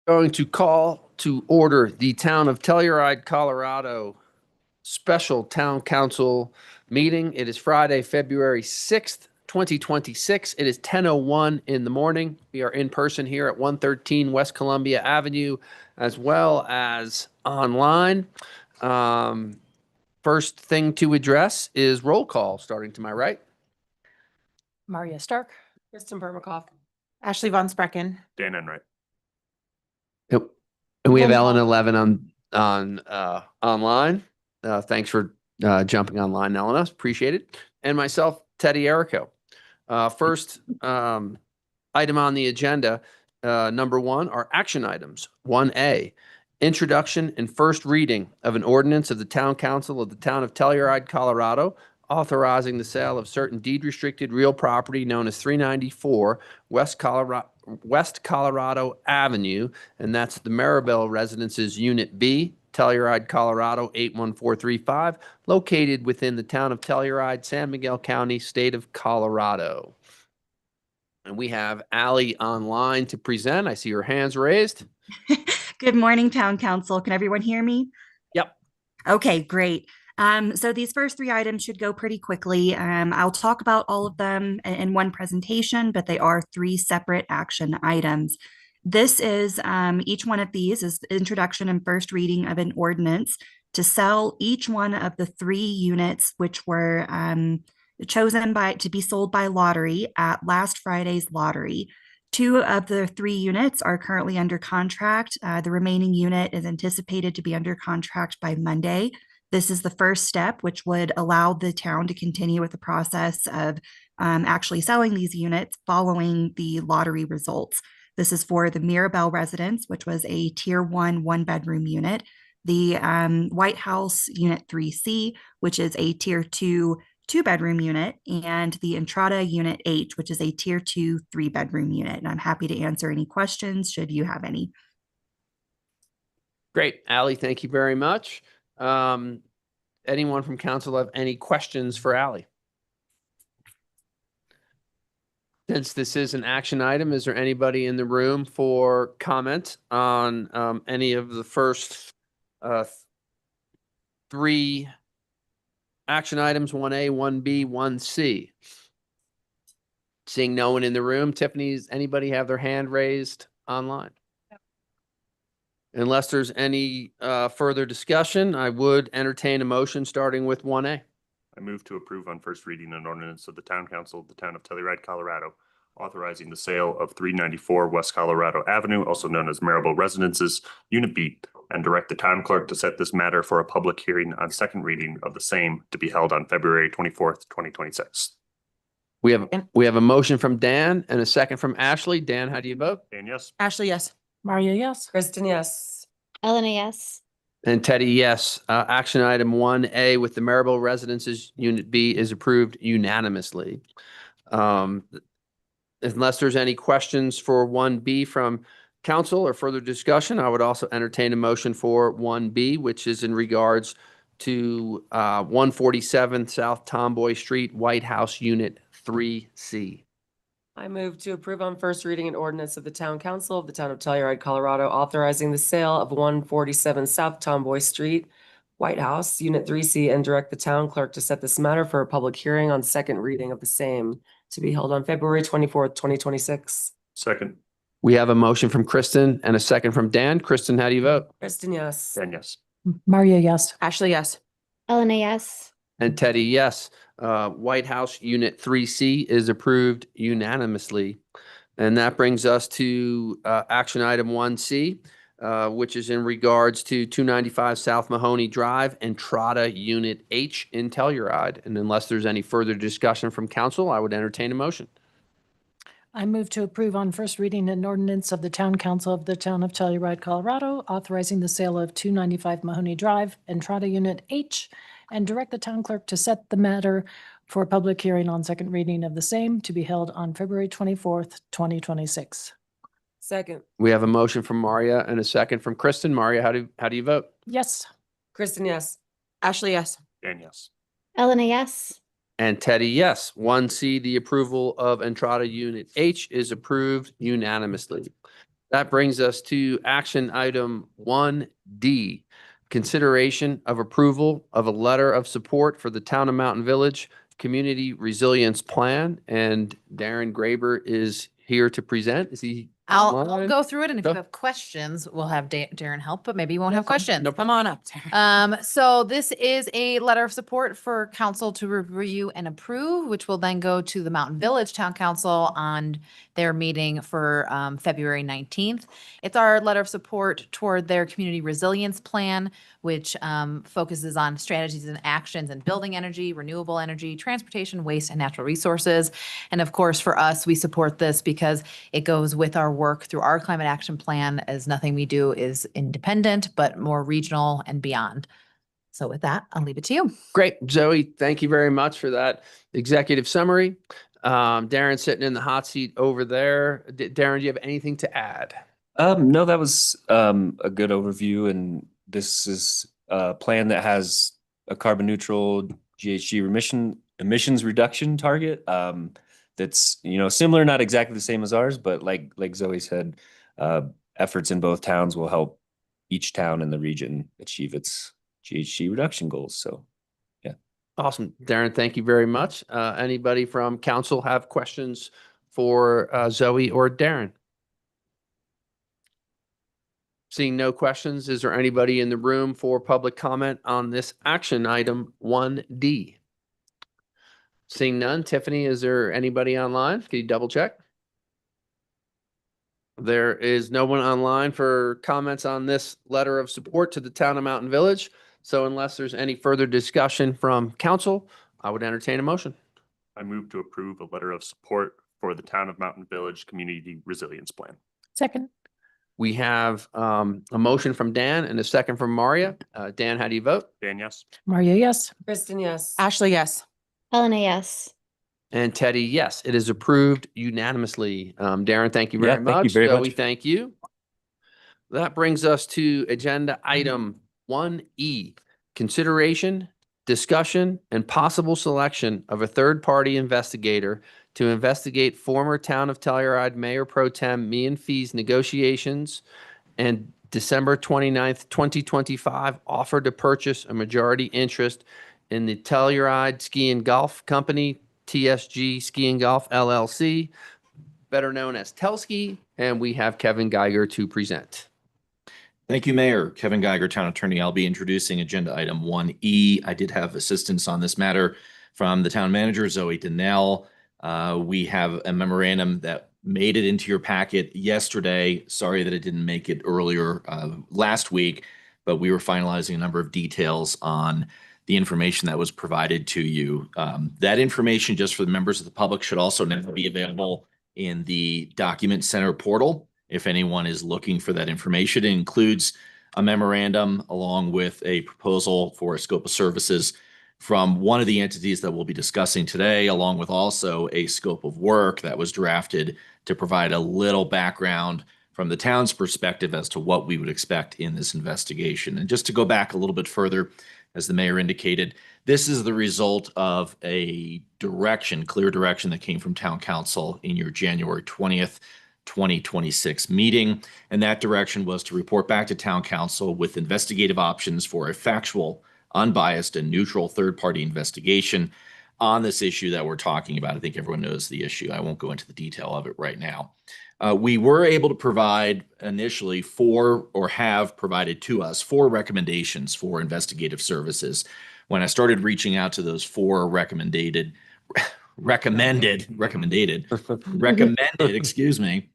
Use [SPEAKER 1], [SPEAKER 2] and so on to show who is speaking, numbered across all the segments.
[SPEAKER 1] Going to call to order the Town of Telluride, Colorado Special Town Council meeting. It is Friday, February 6th, 2026. It is 10:01 in the morning. We are in person here at 113 West Columbia Avenue, as well as online. First thing to address is roll call, starting to my right.
[SPEAKER 2] Maria Stark,
[SPEAKER 3] Kristen Bermakoff.
[SPEAKER 2] Ashley Von Sprecken.
[SPEAKER 4] Dan Enright.
[SPEAKER 1] Yep. And we have
[SPEAKER 2] Roll
[SPEAKER 1] Ellen
[SPEAKER 2] call.
[SPEAKER 1] 11 on online. Thanks for jumping online, Ellen. Appreciate it. And myself, Teddy Erico. First item on the agenda, number one, are action items. 1A, introduction and first reading of an ordinance of the Town Council of the Town of Telluride, Colorado, authorizing the sale of certain deed-restricted real property known as 394 West Colorado Avenue, and that's the Maribel Residences Unit B, Telluride, Colorado 81435, located within the town of Telluride, San Miguel County, state of Colorado. And we have Allie online to present. I see her hands raised.
[SPEAKER 5] Good morning, Town Council. Can everyone hear me?
[SPEAKER 1] Yep.
[SPEAKER 5] Okay, great. So these first three items should go pretty quickly. I'll talk about all of them in one presentation, but they are three separate action items. This is, each one of these is the introduction and first reading of an ordinance to sell each one of the three units which were chosen to be sold by lottery at last Friday's lottery. Two of the three units are currently under contract. The remaining unit is anticipated to be under contract by Monday. This is the first step, which would allow the town to continue with the process of actually selling these units following the lottery results. This is for the Mirabel Residence, which was a Tier 1 one-bedroom unit, the White House Unit 3C, which is a Tier 2 two-bedroom unit, and the Entrada Unit H, which is a Tier 2 three-bedroom unit. And I'm happy to answer any questions should you have any.
[SPEAKER 1] Great. Allie, thank you very much. Anyone from council have any questions for Allie? Since this is an action item, is there anybody in the room for comment on any of the first three action items, 1A, 1B, 1C? Seeing no one in the room, Tiffany's, anybody have their hand raised online? Unless there's any further discussion, I would entertain a motion starting with 1A.
[SPEAKER 4] I move to approve on first reading an ordinance of the Town Council of the Town of Telluride, Colorado, authorizing the sale of 394 West Colorado Avenue, also known as Maribel Residences, Unit B, and direct the town clerk to set this matter for a public hearing on second reading of the same to be held on February 24th, 2026.
[SPEAKER 1] We have a motion from Dan and a second from Ashley. Dan, how do you vote?
[SPEAKER 4] Dan, yes.
[SPEAKER 2] Ashley, yes. Maria, yes.
[SPEAKER 3] Kristen, yes.
[SPEAKER 6] Elena, yes.
[SPEAKER 1] And Teddy, yes. Action item 1A with the Maribel Residences Unit B is approved unanimously. Unless there's any questions for 1B from council or further discussion, I would also entertain a motion for 1B, which is in regards to 147 South Tomboy Street, White House Unit 3C.
[SPEAKER 3] I move to approve on first reading an ordinance of the Town Council of the Town of Telluride, Colorado, authorizing the sale of 147 South Tomboy Street, White House, Unit 3C, and direct the town clerk to set this matter for a public hearing on second reading of the same to be held on February 24th, 2026.
[SPEAKER 4] Second.
[SPEAKER 1] We have a motion from Kristen and a second from Dan. Kristen, how do you vote?
[SPEAKER 3] Kristen, yes.
[SPEAKER 4] Dan, yes.
[SPEAKER 2] Maria, yes. Ashley, yes.
[SPEAKER 6] Elena, yes.
[SPEAKER 1] And Teddy, yes. White House Unit 3C is approved unanimously. And that brings us to action item 1C, which is in regards to 295 South Mahoney Drive, Entrada Unit H in Telluride. And unless there's any further discussion from council, I would entertain a motion.
[SPEAKER 2] I move to approve on first reading an ordinance of the Town Council of the Town of Telluride, Colorado, authorizing the sale of 295 Mahoney Drive, Entrada Unit H, and direct the town clerk to set the matter for a public hearing on second reading of the same to be held on February 24th, 2026.
[SPEAKER 3] Second.
[SPEAKER 1] We have a motion from Maria and a second from Kristen. Maria, how do you vote?
[SPEAKER 2] Yes.
[SPEAKER 3] Kristen, yes.
[SPEAKER 2] Ashley, yes.
[SPEAKER 4] Dan, yes.
[SPEAKER 6] Elena, yes.
[SPEAKER 1] And Teddy, yes. 1C, the approval of Entrada Unit H is approved unanimously. That brings us to action item 1D, consideration of approval of a letter of support for the Town of Mountain Village Community Resilience Plan. And Darren Graber is here to present. Is he?
[SPEAKER 7] I'll
[SPEAKER 1] online?
[SPEAKER 7] go through it, and if
[SPEAKER 1] Go.
[SPEAKER 7] you have questions, we'll have Darren help, but maybe you won't
[SPEAKER 1] No
[SPEAKER 7] have
[SPEAKER 1] problem.
[SPEAKER 7] questions.
[SPEAKER 1] No
[SPEAKER 7] Come on up. So this is a letter of support for council to review and approve, which will then go to the Mountain Village Town Council on their meeting for February 19th. It's our letter of support toward their community resilience plan, which focuses on strategies and actions in building energy, renewable energy, transportation, waste, and natural resources. And of course, for us, we support this because it goes with our work through our climate action plan, as nothing we do is independent, but more regional and beyond. So with that, I'll leave it to you.
[SPEAKER 1] Great. Zoe, thank you very much for that executive summary. Darren's sitting in the hot seat over there. Darren, do you have anything to add?
[SPEAKER 8] No, that was a good overview, and this is a plan that has a carbon neutral GHG emissions reduction target. That's similar, not exactly the same as ours, but like Zoe said, efforts in both towns will help each town in the region achieve its GHG reduction goals. So
[SPEAKER 1] Awesome. Darren, thank you very much. Anybody from council have questions for Zoe or Darren? Seeing no questions, is there anybody in the room for public comment on this action item 1D? Seeing none, Tiffany, is there anybody online? Can you double check? There is no one online for comments on this letter of support to the Town of Mountain Village. So unless there's any further discussion from council, I would entertain a motion.
[SPEAKER 4] I move to approve a letter of support for the Town of Mountain Village Community Resilience Plan.
[SPEAKER 2] Second.
[SPEAKER 1] We have a motion from Dan and a second from Maria. Dan, how do you vote?
[SPEAKER 4] Dan, yes.
[SPEAKER 2] Maria, yes.
[SPEAKER 3] Kristen, yes.
[SPEAKER 7] Ashley, yes.
[SPEAKER 6] Helena, yes.
[SPEAKER 1] And Teddy, yes, it is approved unanimously. Darren, thank you
[SPEAKER 8] Yeah,
[SPEAKER 1] very
[SPEAKER 8] thank you
[SPEAKER 1] much.
[SPEAKER 8] very
[SPEAKER 1] Zoe,
[SPEAKER 8] much.
[SPEAKER 1] thank you. That brings us to agenda item 1E, consideration, discussion, and possible selection of a third-party investigator to investigate former Town of Telluride Mayor Pro Tem Meehan Fee's negotiations and December 29th, 2025 offer to purchase a majority interest in the Telluride Ski and Golf Company, TSG Ski and Golf LLC, better known as Telski, and we have Kevin Geiger to present.
[SPEAKER 9] Thank you, Mayor. Kevin Geiger, Town Attorney. I'll be introducing agenda item 1E. I did have assistance on this matter from the town manager, Zoe Donnell. We have a memorandum that made it into your packet yesterday. Sorry that it didn't make it earlier last week, but we were finalizing a number of details on the information that was provided to you. That information, just for the members of the public, should also now be available in the Document Center portal. If anyone is looking for that information, it includes a memorandum along with a proposal for a scope of services from one of the entities that we'll be discussing today, along with also a scope of work that was drafted to provide a little background from the town's perspective as to what we would expect in this investigation. And just to go back a little bit further, as the mayor indicated, this is the result of a clear direction that came from town council in your January 20th, 2026 meeting. And that direction was to report back to town council with investigative options for a factual, unbiased, and neutral third-party investigation on this issue that we're talking about. I think everyone knows the issue. I won't go into the detail of it right now. We were able to provide initially have provided to us 4 recommendations for investigative services. When I started reaching out to those 4 recommended, excuse me,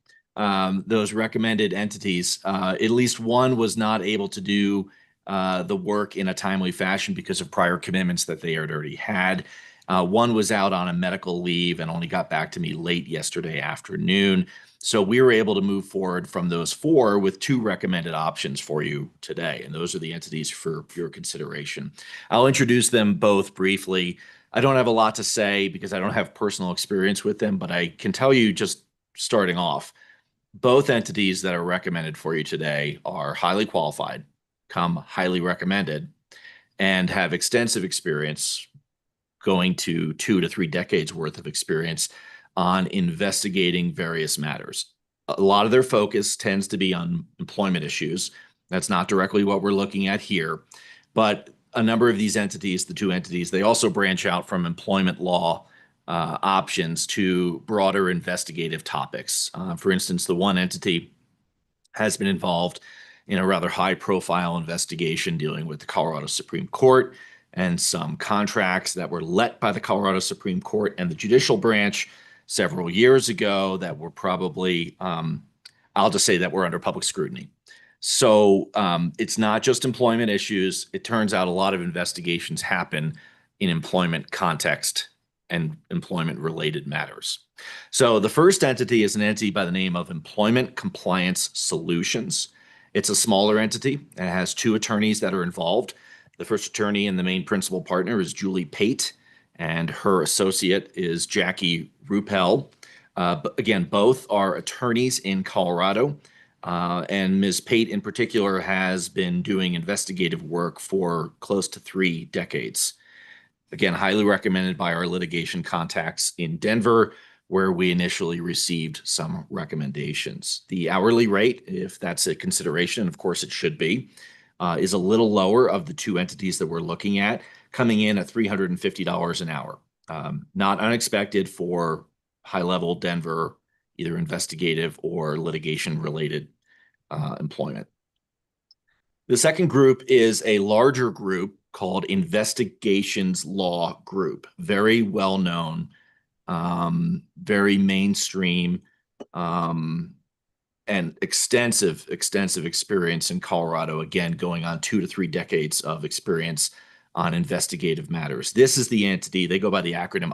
[SPEAKER 9] those recommended entities, at least one was not able to do the work in a timely fashion because of prior commitments that they had already had. One was out on a medical leave and only got back to me late yesterday afternoon. So we were able to move forward from those 4 with 2 recommended options for you today. And those are the entities for your consideration. I'll introduce them both briefly. I don't have a lot to say because I don't have personal experience with them, but I can tell you, just starting off, both entities that are recommended for you today are highly qualified, highly recommended, and have extensive experience, going to 2 to 3 decades worth of experience on investigating various matters. a lot of their focus tends to be on employment issues. That's not directly what we're looking at here, but a number of these entities, the two entities, they also branch out from employment law options to broader investigative topics. For instance, the one entity has been involved in a rather high-profile investigation dealing with the Colorado Supreme Court and some contracts that were let by the Colorado Supreme Court and the judicial branch several years ago that were probably, I'll just say that we're under public scrutiny. So it's not just employment issues. It turns out a lot of investigations happen in employment context and employment-related matters. So the first entity is an entity by the name of Employment Compliance Solutions. It's a smaller entity and has two attorneys that are involved. The first attorney and the main principal partner is Julie Pate, and her associate is Jackie Ruppel. But again, both are attorneys in Colorado. And Ms. Pate in particular has been doing investigative work for close to 3 decades. Again, highly recommended by our litigation contacts in Denver, where we initially received some recommendations. The hourly rate, if that's a consideration, of course it should be, is a little lower of the two entities that we're looking at, coming in at $350 an hour. Not unexpected for high-level Denver, either investigative or litigation-related employment. The second group is a larger group called Investigations Law Group. Very well-known, very mainstream, and extensive experience in Colorado, again, going on 2 to 3 decades of experience on investigative matters. This is the entity, they go by the acronym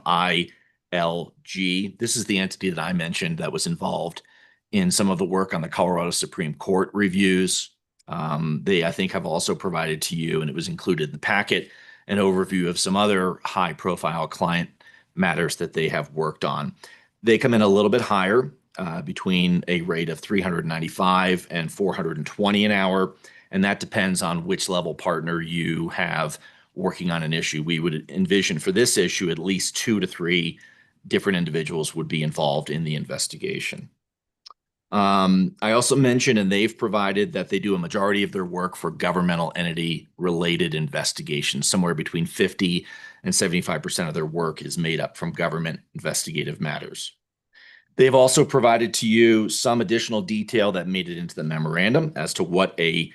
[SPEAKER 9] ILG. This is the entity that I mentioned that was involved in some of the work on the Colorado Supreme Court reviews. They, I think, have also provided to you, and it was included in the packet, an overview of some other high-profile client matters that they have worked on. They come in a little bit higher, between a rate of $395 and $420 an hour, and that depends on which level partner you have working on an issue. We would envision for this issue at least 2 to 3 different individuals would be involved in the investigation. I also mentioned, and they've provided, that they do a majority of their work for governmental entity related investigations. Somewhere between 50 and 75% of their work is made up from government investigative matters. They've also provided to you some additional detail that made it into the memorandum as to what a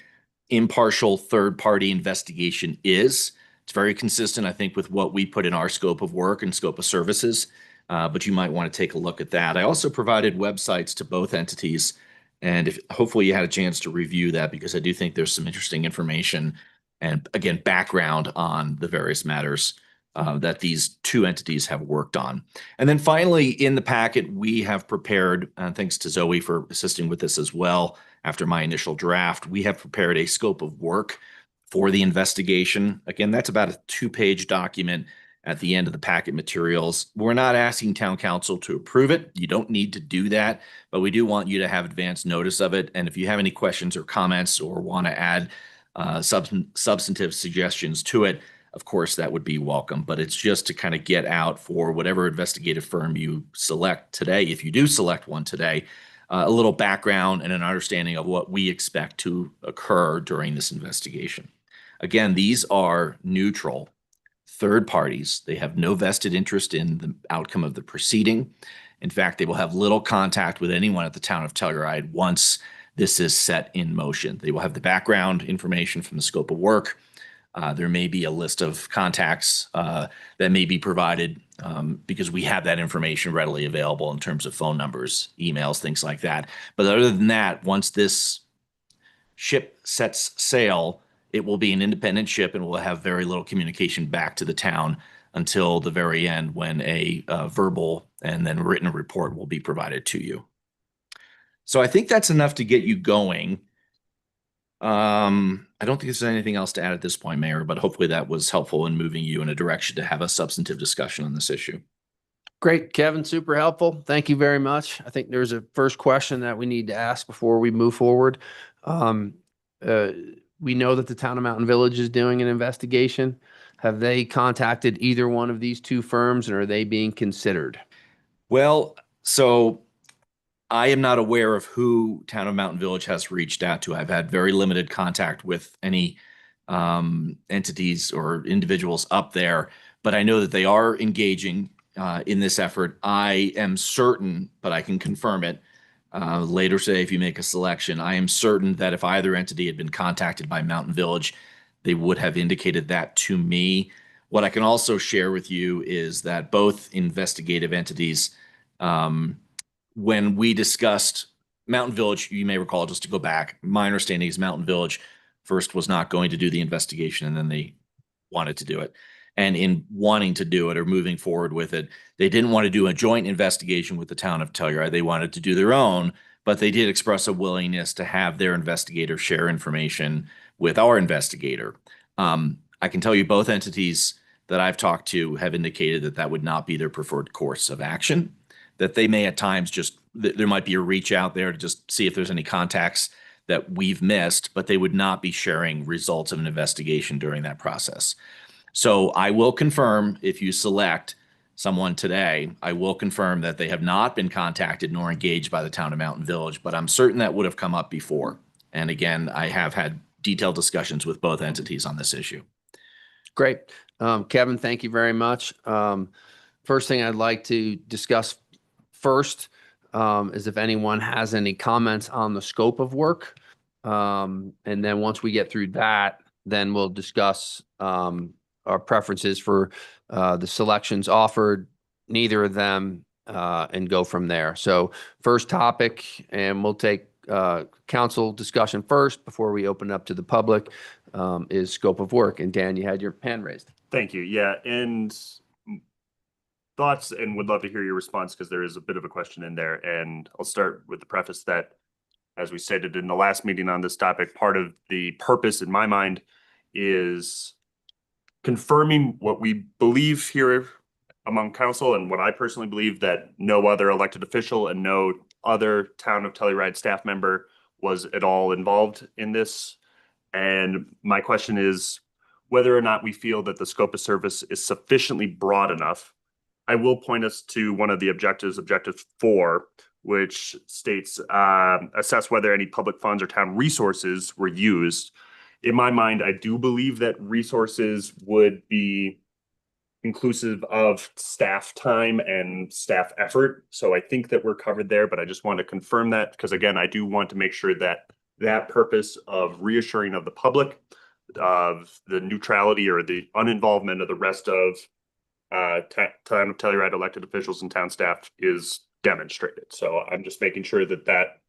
[SPEAKER 9] impartial third-party investigation is. It's very consistent, I think, with what we put in our scope of work and scope of services. But you might want to take a look at that. I also provided websites to both entities, and hopefully you had a chance to review that, because I do think there's some interesting information and, again, background on the various matters that these two entities have worked on. And then finally, in the packet, we have prepared, and thanks to Zoe for assisting with this as well, after my initial draft, we have prepared a scope of work for the investigation. Again, that's about a 2-page document at the end of the packet materials. We're not asking town council to approve it. You don't need to do that, but we do want you to have advance notice of it. And if you have any questions or comments or want to add substantive suggestions to it, of course, that would be welcome. But it's just to kind of get out for whatever investigative firm you select today, if you do select one today, a little background and an understanding of what we expect to occur during this investigation. Again, these are neutral third parties. They have no vested interest in the outcome of the proceeding. In fact, they will have little contact with anyone at the town of Telluride once this is set in motion. They will have the background information from the scope of work. There may be a list of contacts that may be provided because we have that information readily available in terms of phone numbers, emails, things like that. But other than that, once this ship sets sail, it will be an independent ship and will have very little communication back to the town until the very end, when a verbal and then written report will be provided to you. So I think that's enough to get you going. I don't think there's anything else to add at this point, Mayor, but hopefully that was helpful in moving you in a direction to have a substantive discussion on this issue.
[SPEAKER 1] Great, Kevin, super helpful. Thank you very much. I think there's a first question that we need to ask before we move forward. We know that the town of Mountain Village is doing an investigation. Have they contacted either one of these two firms, and are they being considered?
[SPEAKER 9] Well, so I am not aware of who Town of Mountain Village has reached out to. I've had very limited contact with any entities or individuals up there, but I know that they are engaging in this effort. I am certain, but I can confirm it later today if you make a selection. I am certain that if either entity had been contacted by Mountain Village, they would have indicated that to me. What I can also share with you is that both investigative entities, when we discussed Mountain Village, you may recall, just to go back, my understanding is Mountain Village first was not going to do the investigation and then they wanted to do it. And in wanting to do it or moving forward with it, they didn't want to do a joint investigation with the town of Telluride. They wanted to do their own, but they did express a willingness to have their investigator share information with our investigator. I can tell you both entities that I've talked to have indicated that that would not be their preferred course of action, that they may at times just, there might be a reach out there to just see if there's any contacts that we've missed, but they would not be sharing results of an investigation during that process. So I will confirm, if you select someone today, I will confirm that they have not been contacted nor engaged by the town of Mountain Village, but I'm certain that would have come up before. And again, I have had detailed discussions with both entities on this issue.
[SPEAKER 1] Great. Kevin, thank you very much. First thing I'd like to discuss first is if anyone has any comments on the scope of work. And then once we get through that, then we'll discuss our preferences for the selections offered, neither of them, and go from there. So first topic, and we'll take council discussion first before we open up to the public, is scope of work. And Dan, you had your hand raised.
[SPEAKER 4] Thank you. Yeah, and thoughts, and would love to hear your response because there is a bit of a question in there. And I'll start with the preface that, as we stated in the last meeting on this topic, part of the purpose in my mind is confirming what we believe here among council and what I personally believe, that no other elected official and no other town of Telluride staff member was at all involved in this. And my question is whether or not we feel that the scope of service is sufficiently broad enough. I will point us to one of the objectives, objective 4, which states assess whether any public funds or town resources were used. In my mind, I do believe that resources would be inclusive of staff time and staff effort. So I think that we're covered there, but I just want to confirm that because, again, I do want to make sure that that purpose of reassuring of the public of the neutrality or the uninvolvement of the rest of town of Telluride elected officials and town staff is demonstrated. So I'm just making sure that that,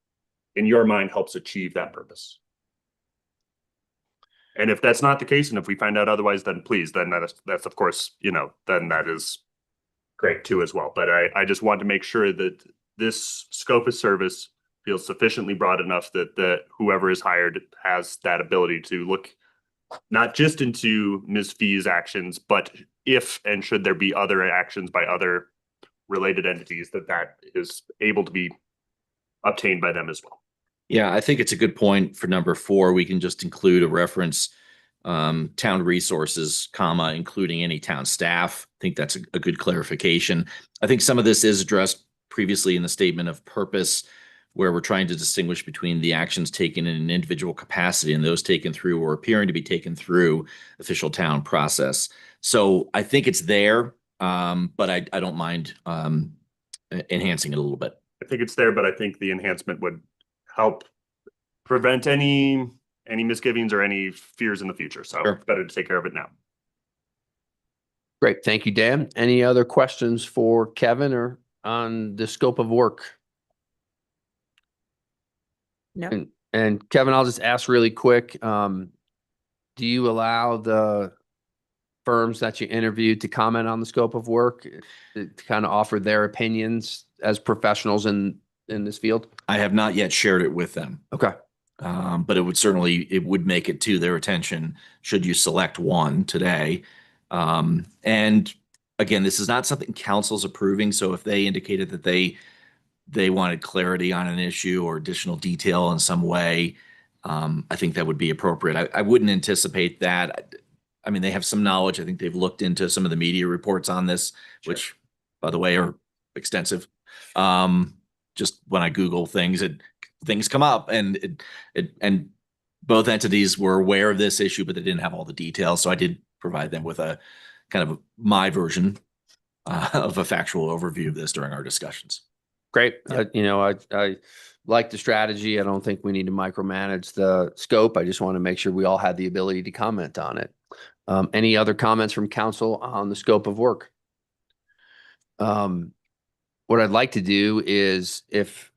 [SPEAKER 4] in your mind, helps achieve that purpose. And if that's not the case, and if we find out otherwise, then please, then that's of course, then that is great too as well. But I just want to make sure that this scope of service feels sufficiently broad enough that whoever is hired has that ability to look not just into Ms. Fee's actions, but if and should there be other actions by other related entities, that is able to be obtained by them as well.
[SPEAKER 9] Yeah, I think it's a good point for number 4. We can just include a reference, town resources, comma, including any town staff. I think that's a good clarification. I think some of this is addressed previously in the statement of purpose, where we're trying to distinguish between the actions taken in an individual capacity and those taken through or appearing to be taken through official town process. So I think it's there, but I don't mind enhancing it a little bit.
[SPEAKER 4] I think it's there, but I think the enhancement would help prevent any misgivings or any fears in the future. So
[SPEAKER 9] Sure.
[SPEAKER 4] It's better to take care of it now.
[SPEAKER 1] Great. Thank you, Dan. Any other questions for Kevin or on the scope of work?
[SPEAKER 3] No.
[SPEAKER 1] And Kevin, I'll just ask really quick. Do you allow the firms that you interviewed to comment on the scope of work, to kind of offer their opinions as professionals in this field?
[SPEAKER 9] I have not yet shared it with them.
[SPEAKER 1] Okay.
[SPEAKER 9] But it would make it to their attention should you select one today. And again, this is not something council's approving. So if they indicated that they wanted clarity on an issue or additional detail in some way, I think that would be appropriate. I wouldn't anticipate that. I mean, they have some knowledge. I think they've looked into some of the media reports on this,
[SPEAKER 4] Sure.
[SPEAKER 9] which, by the way, are extensive. just when I Google things, things come up, and and both entities were aware of this issue, but they didn't have all the details. So I did provide them with a kind of my version of a factual overview of this during our discussions.
[SPEAKER 1] Great. I like the strategy. I don't think we need to micromanage the scope. I just want to make sure we all had the ability to comment on it. Any other comments from council on the scope of work? What I'd like to do is if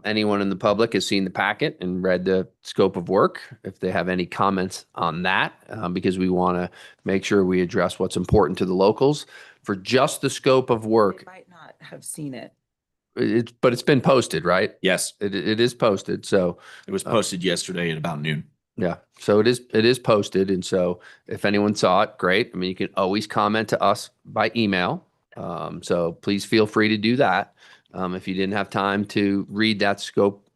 [SPEAKER 1] anyone in the public has seen the packet and read the scope of work, if they have any comments on that, because we want to make sure we address what's important to the locals. For just the scope of work,
[SPEAKER 10] Might not have seen it.
[SPEAKER 1] but it's been posted, right?
[SPEAKER 9] Yes,
[SPEAKER 1] It is posted. So
[SPEAKER 9] it was posted yesterday at about noon.
[SPEAKER 1] yeah, so it is posted. And so if anyone saw it, great. I mean, you can always comment to us by email. So please feel free to do that. If you didn't have time to read that scope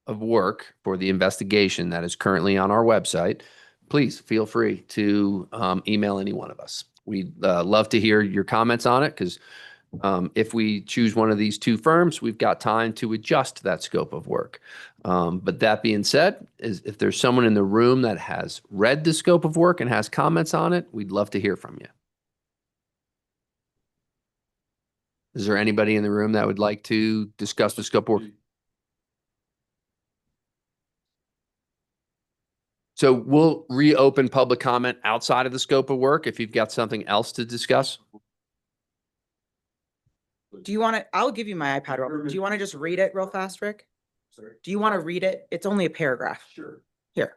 [SPEAKER 1] of work for the investigation that is currently on our website, please feel free to email any one of us. We'd love to hear your comments on it because if we choose one of these two firms, we've got time to adjust that scope of work. But that being said, if there's someone in the room that has read the scope of work and has comments on it, we'd love to hear from you. Is there anybody in the room that would like to discuss the scope of work? So we'll reopen public comment outside of the scope of work if you've got something else to discuss.
[SPEAKER 10] Do you want to, I'll give you my iPad. Do you want to just read it real fast, Rick? Do you want to read it? It's only a paragraph.
[SPEAKER 4] Sure.
[SPEAKER 10] Here.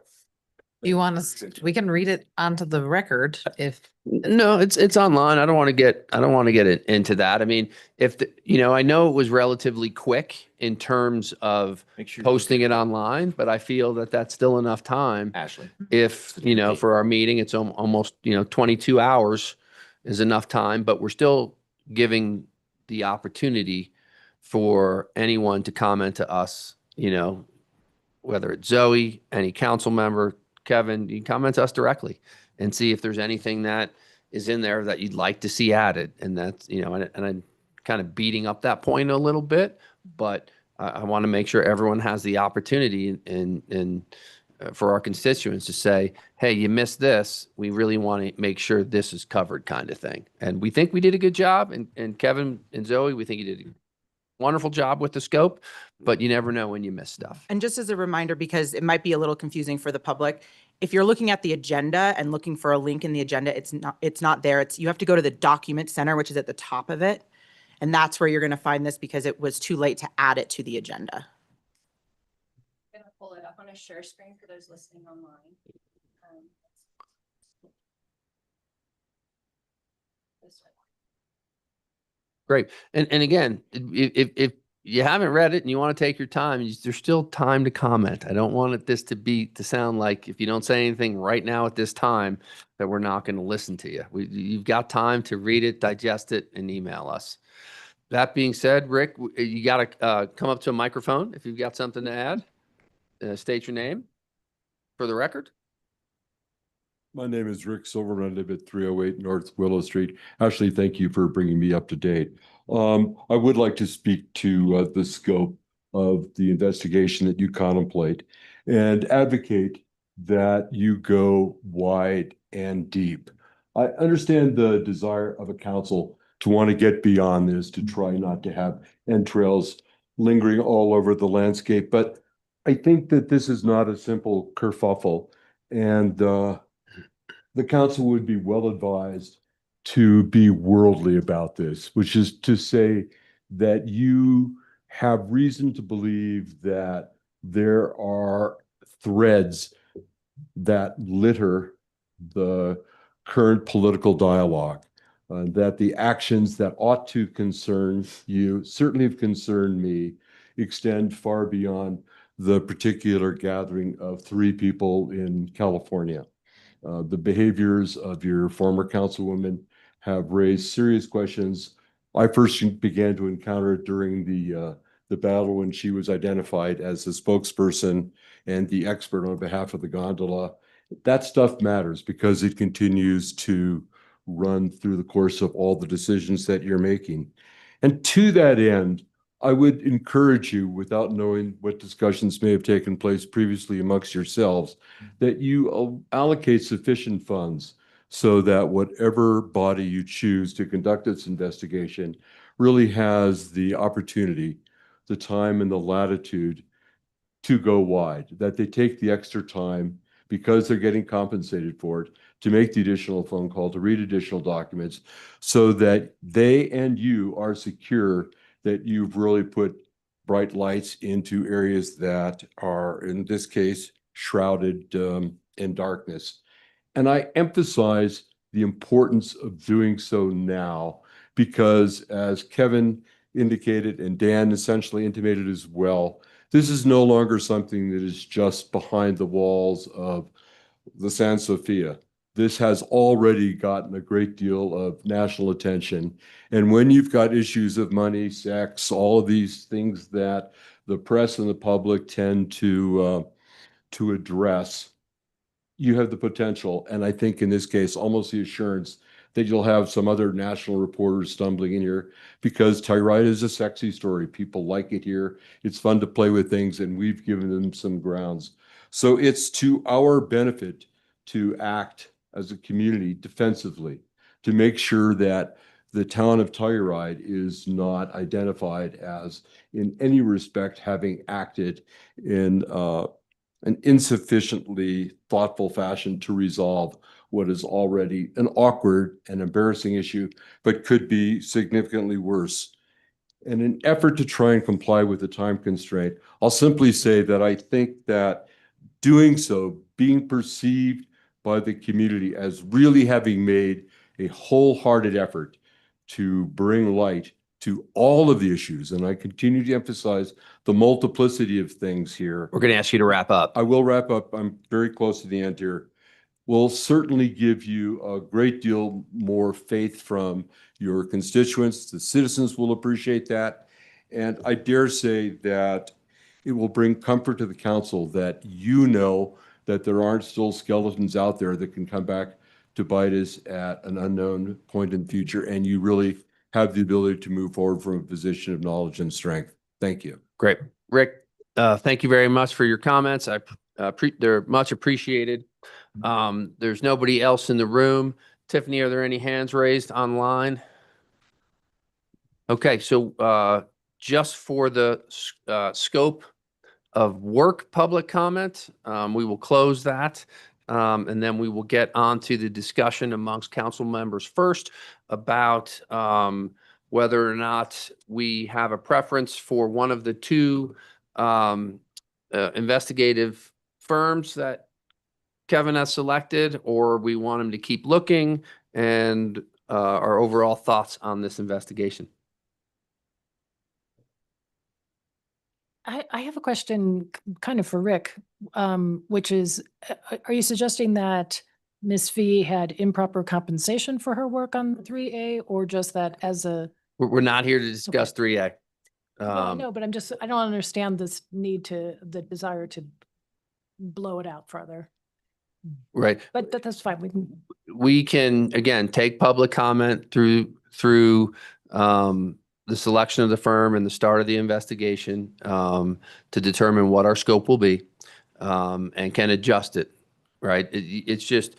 [SPEAKER 7] You want us, we can read it onto the record if,
[SPEAKER 1] No, it's online. I don't want to get into that. I mean, I know it was relatively quick in terms of
[SPEAKER 9] Make sure
[SPEAKER 1] posting it online, but I feel that that's still enough time.
[SPEAKER 9] Ashley.
[SPEAKER 1] If, for our meeting, it's almost, 22 hours is enough time, but we're still giving the opportunity for anyone to comment to us, whether it's Zoe, any council member, Kevin, you can comment to us directly and see if there's anything that is in there that you'd like to see added. And that's, and I'm kind of beating up that point a little bit, but I want to make sure everyone has the opportunity and for our constituents to say, hey, you missed this. We really want to make sure this is covered kind of thing. And we think we did a good job. And Kevin and Zoe, we think you did a wonderful job with the scope, but you never know when you miss stuff.
[SPEAKER 10] And just as a reminder, because it might be a little confusing for the public, if you're looking at the agenda and looking for a link in the agenda, it's not there. You have to go to the document center, which is at the top of it. And that's where you're going to find this because it was too late to add it to the agenda.
[SPEAKER 11] I'm gonna pull it up on a share screen for those listening online. This way.
[SPEAKER 1] Great. And again, if you haven't read it and you want to take your time, there's still time to comment. I don't want this to sound like if you don't say anything right now at this time, that we're not going to listen to you. You've got time to read it, digest it, and email us. That being said, Rick, you got to come up to a microphone if you've got something to add. State your name for the record.
[SPEAKER 12] My name is Rick Silverman. I live at 308 North Willow Street. Ashley, thank you for bringing me up to date. I would like to speak to the scope of the investigation that you contemplate and advocate that you go wide and deep. I understand the desire of a council to want to get beyond this, to try not to have entrails lingering all over the landscape, but I think that this is not a simple kerfuffle, and the council would be well advised to be worldly about this, which is to say that you have reason to believe that there are threads that litter the current political dialogue, that the actions that ought to concern you, certainly have concerned me, extend far beyond the particular gathering of 3 people in California. The behaviors of your former councilwoman have raised serious questions. I first began to encounter it during the battle when she was identified as the spokesperson and the expert on behalf of the gondola. That stuff matters because it continues to run through the course of all the decisions that you're making. And to that end, I would encourage you, without knowing what discussions may have taken place previously amongst yourselves, that you allocate sufficient funds so that whatever body you choose to conduct this investigation really has the opportunity, the time and the latitude to go wide, that they take the extra time because they're getting compensated for it to make the additional phone call, to read additional documents, so that they and you are secure that you've really put bright lights into areas that are, in this case, shrouded in darkness. And I emphasize the importance of doing so now because, as Kevin indicated and Dan essentially intimated as well, this is no longer something that is just behind the walls of the San Sofia. This has already gotten a great deal of national attention. And when you've got issues of money, sex, all of these things that the press and the public tend to address, you have the potential, and I think in this case, almost the assurance that you'll have some other national reporters stumbling in here because Telluride is a sexy story. People like it here. It's fun to play with things, and we've given them some grounds. So it's to our benefit to act as a community defensively, to make sure that the town of Telluride is not identified as, in any respect, having acted in an insufficiently thoughtful fashion to resolve what is already an awkward and embarrassing issue, but could be significantly worse. In an effort to try and comply with the time constraint, I'll simply say that I think that doing so, being perceived by the community as really having made a wholehearted effort to bring light to all of the issues, and I continue to emphasize the multiplicity of things here.
[SPEAKER 1] We're going to ask you to wrap up.
[SPEAKER 12] I will wrap up. I'm very close to the end here. Will certainly give you a great deal more faith from your constituents. The citizens will appreciate that. And I dare say that it will bring comfort to the council that you know that there aren't still skeletons out there that can come back to bite us at an unknown point in the future. And you really have the ability to move forward from a position of knowledge and strength. Thank you.
[SPEAKER 1] Great. Rick, thank you very much for your comments. They're much appreciated. There's nobody else in the room. Tiffany, are there any hands raised online? Okay, so just for the scope of work public comment, we will close that. And then we will get on to the discussion amongst council members first about whether or not we have a preference for one of the two investigative firms that Kevin has selected, or we want him to keep looking, and our overall thoughts on this investigation.
[SPEAKER 2] I have a question kind of for Rick, which is, are you suggesting that Ms. Fee had improper compensation for her work on 3A, or just that as a?
[SPEAKER 1] We're not here to discuss 3A.
[SPEAKER 2] Well, no, but I don't understand this the desire to blow it out further.
[SPEAKER 1] Right.
[SPEAKER 2] But that's fine.
[SPEAKER 1] We can, again, take public comment through the selection of the firm and the start of the investigation to determine what our scope will be and can adjust it, right? It's just,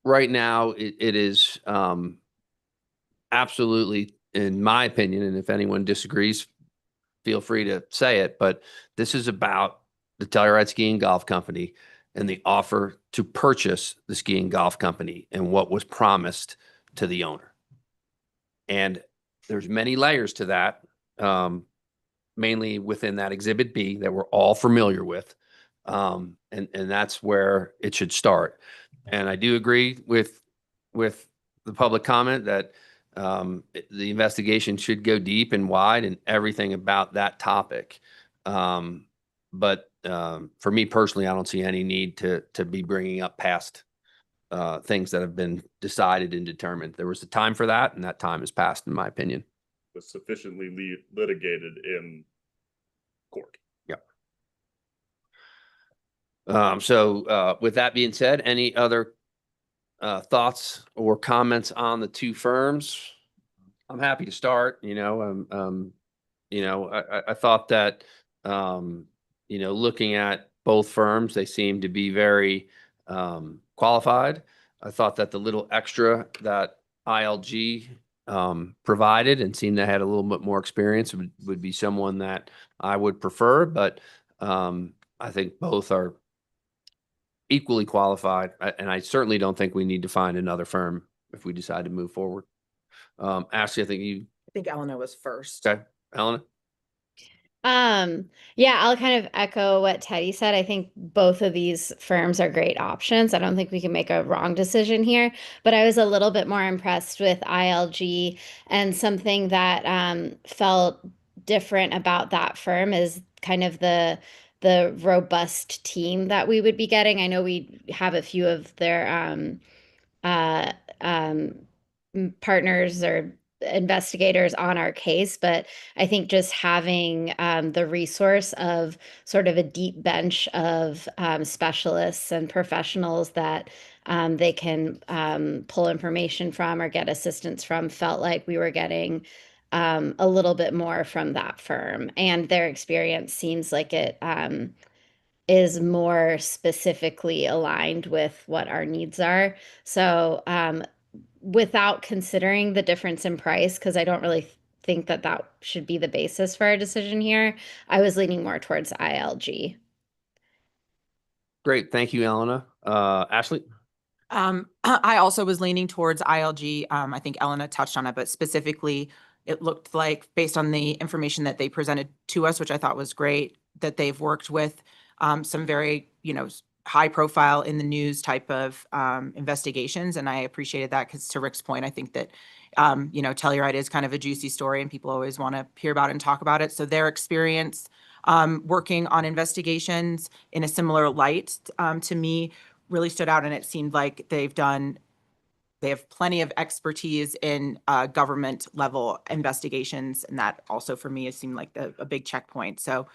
[SPEAKER 1] right now it is absolutely, in my opinion, and if anyone disagrees, feel free to say it, but this is about the Telluride Ski and Golf Company and the offer to purchase the ski and golf company and what was promised to the owner. And there's many layers to that, mainly within that Exhibit B that we're all familiar with. And that's where it should start. And I do agree with the public comment that the investigation should go deep and wide and everything about that topic. But for me personally, I don't see any need to be bringing up past things that have been decided and determined. There was a time for that, and that time has passed, in my opinion.
[SPEAKER 4] Was sufficiently litigated in court.
[SPEAKER 1] Yep. So with that being said, any other thoughts or comments on the two firms? I'm happy to start, I thought that, looking at both firms, they seem to be very, qualified. I thought that the little extra that ILG, provided and seemed to had a little bit more experience would be someone that I would prefer, but, I think both are equally qualified. And I certainly don't think we need to find another firm if we decide to move forward. Ashley, I think you,
[SPEAKER 10] I think Elena was first.
[SPEAKER 1] okay, Elena?
[SPEAKER 6] Yeah, I'll kind of echo what Teddy said. I think both of these firms are great options. I don't think we can make a wrong decision here, but I was a little bit more impressed with ILG, and something that felt different about that firm is kind of the robust team that we would be getting. I know we have a few of their uh, partners or investigators on our case, but I think just having the resource of sort of a deep bench of specialists and professionals that they can pull information from or get assistance from felt like we were getting a little bit more from that firm. And their experience seems like it is more specifically aligned with what our needs are. So without considering the difference in price, because I don't really think that that should be the basis for our decision here, I was leaning more towards ILG.
[SPEAKER 1] Great. Thank you, Elena. Ashley?
[SPEAKER 10] I also was leaning towards ILG. I think Elena touched on it, but specifically, it looked like, based on the information that they presented to us, which I thought was great, that they've worked with some very, high profile in the news type of investigations. And I appreciated that, because to Rick's point, I think that, Telluride is kind of a juicy story and people always want to hear about it and talk about it. So their experience working on investigations in a similar light to me really stood out. And it seemed like they have plenty of expertise in government level investigations. And that also for me, it seemed like a big checkpoint. So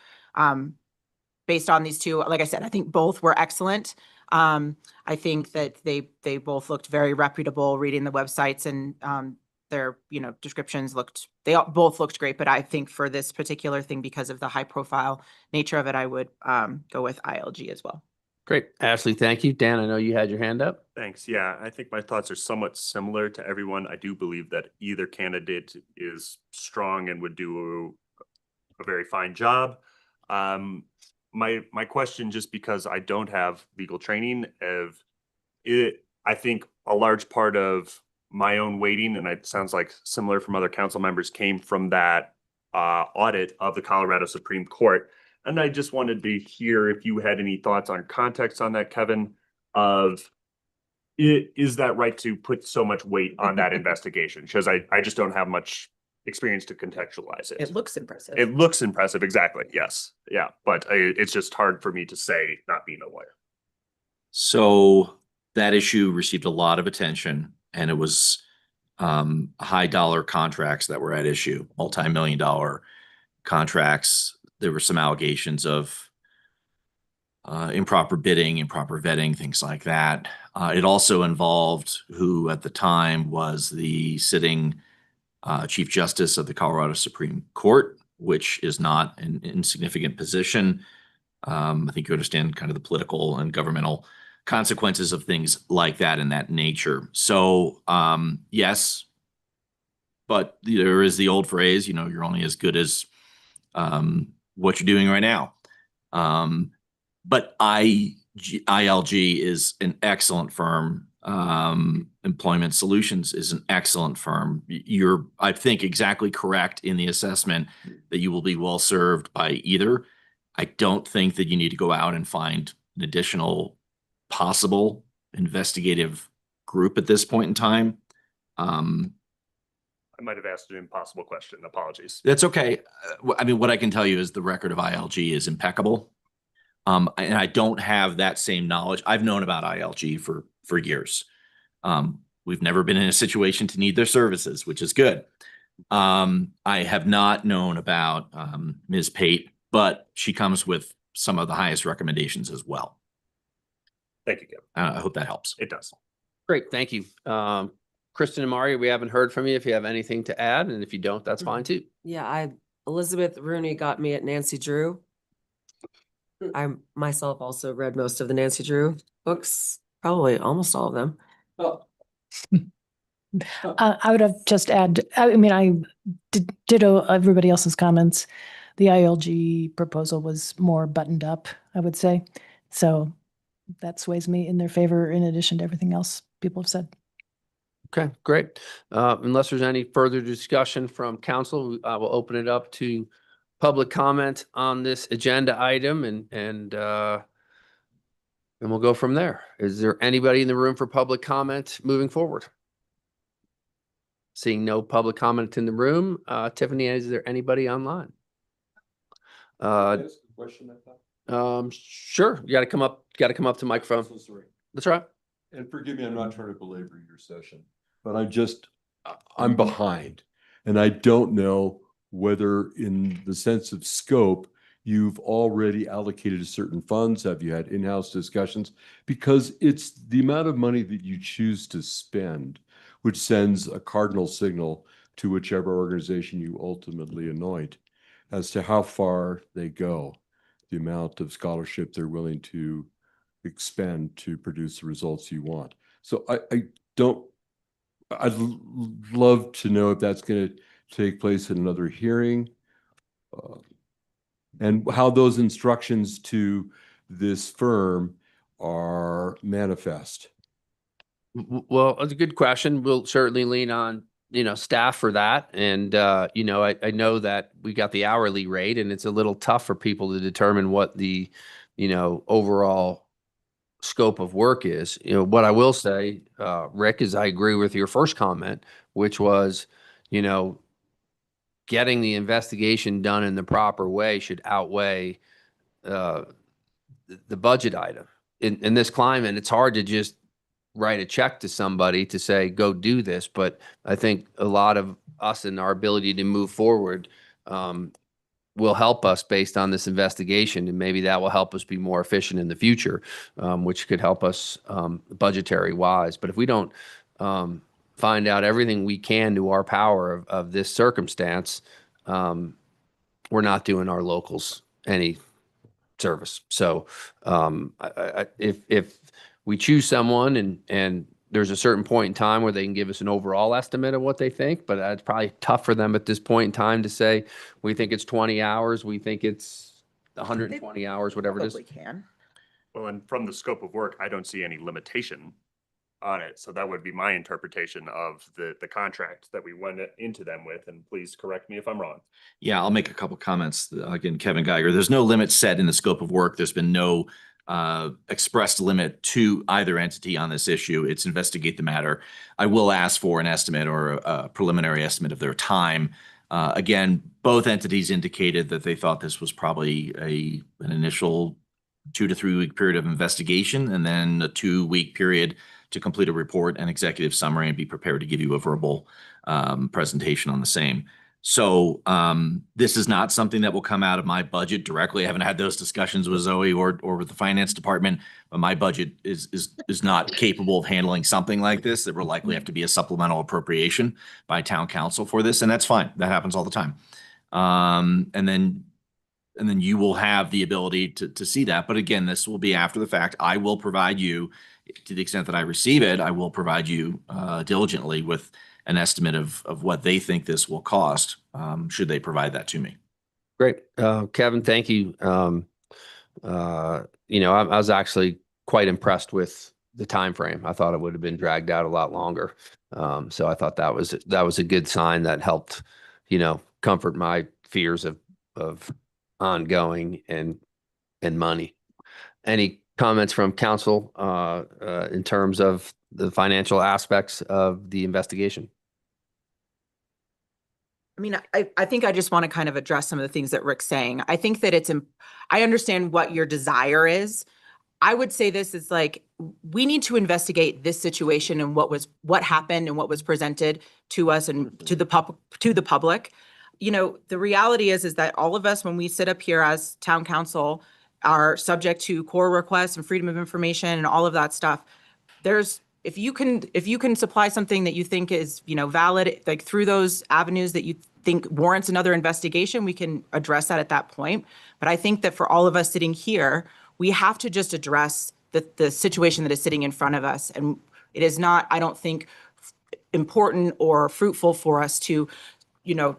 [SPEAKER 10] based on these two, like I said, I think both were excellent. I think that they both looked very reputable. Reading the websites and their descriptions both looked great. But I think for this particular thing, because of the high profile nature of it, I would go with ILG as well.
[SPEAKER 1] Great. Ashley, thank you. Dan, I know you had your hand up.
[SPEAKER 4] Thanks. Yeah, I think my thoughts are somewhat similar to everyone. I do believe that either candidate is strong and would do a very fine job. My question, just because I don't have legal training, I think a large part of my own weighting, and it sounds like similar from other council members, came from that audit of the Colorado Supreme Court. And I just wanted to hear if you had any thoughts on context on that, Kevin, is that right to put so much weight on that investigation? Because I just don't have much experience to contextualize it.
[SPEAKER 10] It looks impressive.
[SPEAKER 4] It looks impressive, exactly. Yes. Yeah. But it's just hard for me to say, not being a lawyer.
[SPEAKER 9] So that issue received a lot of attention, and it was high dollar contracts that were at issue, multi-million-dollar contracts. There were some allegations of improper bidding, improper vetting, things like that. It also involved who at the time was the sitting Chief Justice of the Colorado Supreme Court, which is not an insignificant position. I think you understand kind of the political and governmental consequences of things like that in that nature. So yes, but there is the old phrase, you're only as good as what you're doing right now. But ILG is an excellent firm. Employment Solutions is an excellent firm. You're, I think, exactly correct in the assessment that you will be well served by either. I don't think that you need to go out and find an additional possible investigative group at this point in time.
[SPEAKER 4] I might have asked an impossible question. Apologies.
[SPEAKER 9] That's okay. I mean, what I can tell you is the record of ILG is impeccable. And I don't have that same knowledge. I've known about ILG for years. We've never been in a situation to need their services, which is good. I have not known about Ms. Pate, but she comes with some of the highest recommendations as well.
[SPEAKER 4] Thank you, Kevin.
[SPEAKER 9] I hope that helps.
[SPEAKER 4] It does.
[SPEAKER 1] Great. Thank you. Kristen and Mario, we haven't heard from you. If you have anything to add, and if you don't, that's fine too.
[SPEAKER 3] Yeah, Elizabeth Rooney got me at Nancy Drew. I myself also read most of the Nancy Drew books, probably almost all of them.
[SPEAKER 2] I would have just add, I mean, I ditto everybody else's comments. The ILG proposal was more buttoned up, I would say. So that sways me in their favor in addition to everything else people have said.
[SPEAKER 1] Okay, great. Unless there's any further discussion from council, I will open it up to public comment on this agenda item and we'll go from there. Is there anybody in the room for public comment moving forward? Seeing no public comment in the room, Tiffany, is there anybody online? Sure. You gotta come up to the microphone.
[SPEAKER 12] So sorry.
[SPEAKER 1] That's right.
[SPEAKER 12] And forgive me, I'm not trying to belabor your session, but I'm behind. And I don't know whether in the sense of scope, you've already allocated certain funds. Have you had in-house discussions? Because it's the amount of money that you choose to spend, which sends a cardinal signal to whichever organization you ultimately anoint as to how far they go, the amount of scholarship they're willing to expend to produce the results you want. So I'd love to know if that's going to take place in another hearing, and how those instructions to this firm are manifest.
[SPEAKER 1] Well, it's a good question. We'll certainly lean on, staff for that. And, I know that we got the hourly rate and it's a little tough for people to determine what the, overall scope of work is. What I will say, Rick, is I agree with your first comment, which was, getting the investigation done in the proper way should outweigh the budget item. In this climate, it's hard to just write a check to somebody to say, go do this. But I think a lot of us and our ability to move forward will help us based on this investigation. And maybe that will help us be more efficient in the future, which could help us budgetary wise. But if we don't find out everything we can to our power of this circumstance, we're not doing our locals any service. So if we choose someone and there's a certain point in time where they can give us an overall estimate of what they think, but it's probably tough for them at this point in time to say, we think it's 20 hours, we think it's 120 hours, whatever it is.
[SPEAKER 10] Probably can.
[SPEAKER 4] Well, and from the scope of work, I don't see any limitation on it. So that would be my interpretation of the contract that we went into them with. And please correct me if I'm wrong.
[SPEAKER 9] Yeah, I'll make a couple comments. Again, Kevin Geiger, there's no limit set in the scope of work. There's been no expressed limit to either entity on this issue. It's investigate the matter. I will ask for an estimate or a preliminary estimate of their time. Again, both entities indicated that they thought this was probably an initial 2 to 3 week period of investigation, and then a 2-week period to complete a report and executive summary and be prepared to give you a verbal presentation on the same. So this is not something that will come out of my budget directly. I haven't had those discussions with Zoe or with the finance department, but my budget is not capable of handling something like this. There will likely have to be a supplemental appropriation by town council for this, and that's fine. That happens all the time. And then you will have the ability to see that. But again, this will be after the fact. I will provide you, to the extent that I receive it, I will provide you diligently with an estimate of what they think this will cost, should they provide that to me.
[SPEAKER 1] Great. Kevin, thank you. I was actually quite impressed with the time frame. I thought it would have been dragged out a lot longer. So I thought that was a good sign that helped, comfort my fears of ongoing and money. Any comments from council in terms of the financial aspects of the investigation?
[SPEAKER 10] I mean, I think I just want to kind of address some of the things that Rick's saying. I think that I understand what your desire is. I would say this is like, we need to investigate this situation and what happened and what was presented to us and to the public. The reality is that all of us, when we sit up here as town council, are subject to core requests and freedom of information and all of that stuff. There's if you can supply something that you think is, valid, like through those avenues that you think warrants another investigation, we can address that at that point. But I think that for all of us sitting here, we have to just address the situation that is sitting in front of us. And it is not, I don't think, important or fruitful for us to,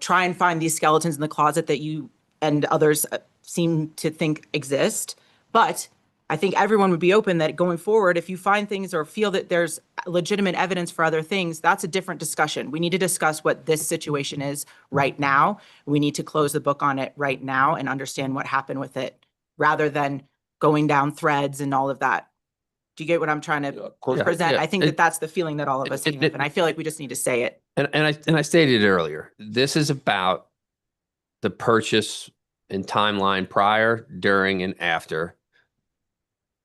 [SPEAKER 10] try and find these skeletons in the closet that you and others seem to think exist. But I think everyone would be open that going forward, if you find things or feel that there's legitimate evidence for other things, that's a different discussion. We need to discuss what this situation is right now. We need to close the book on it right now and understand what happened with it, rather than going down threads and all of that. Do you get what I'm trying to present?
[SPEAKER 1] Yeah.
[SPEAKER 10] I think that that's the feeling that all of us have, and I feel like we just need to say it.
[SPEAKER 1] And I stated it earlier, this is about the purchase and timeline prior, during, and after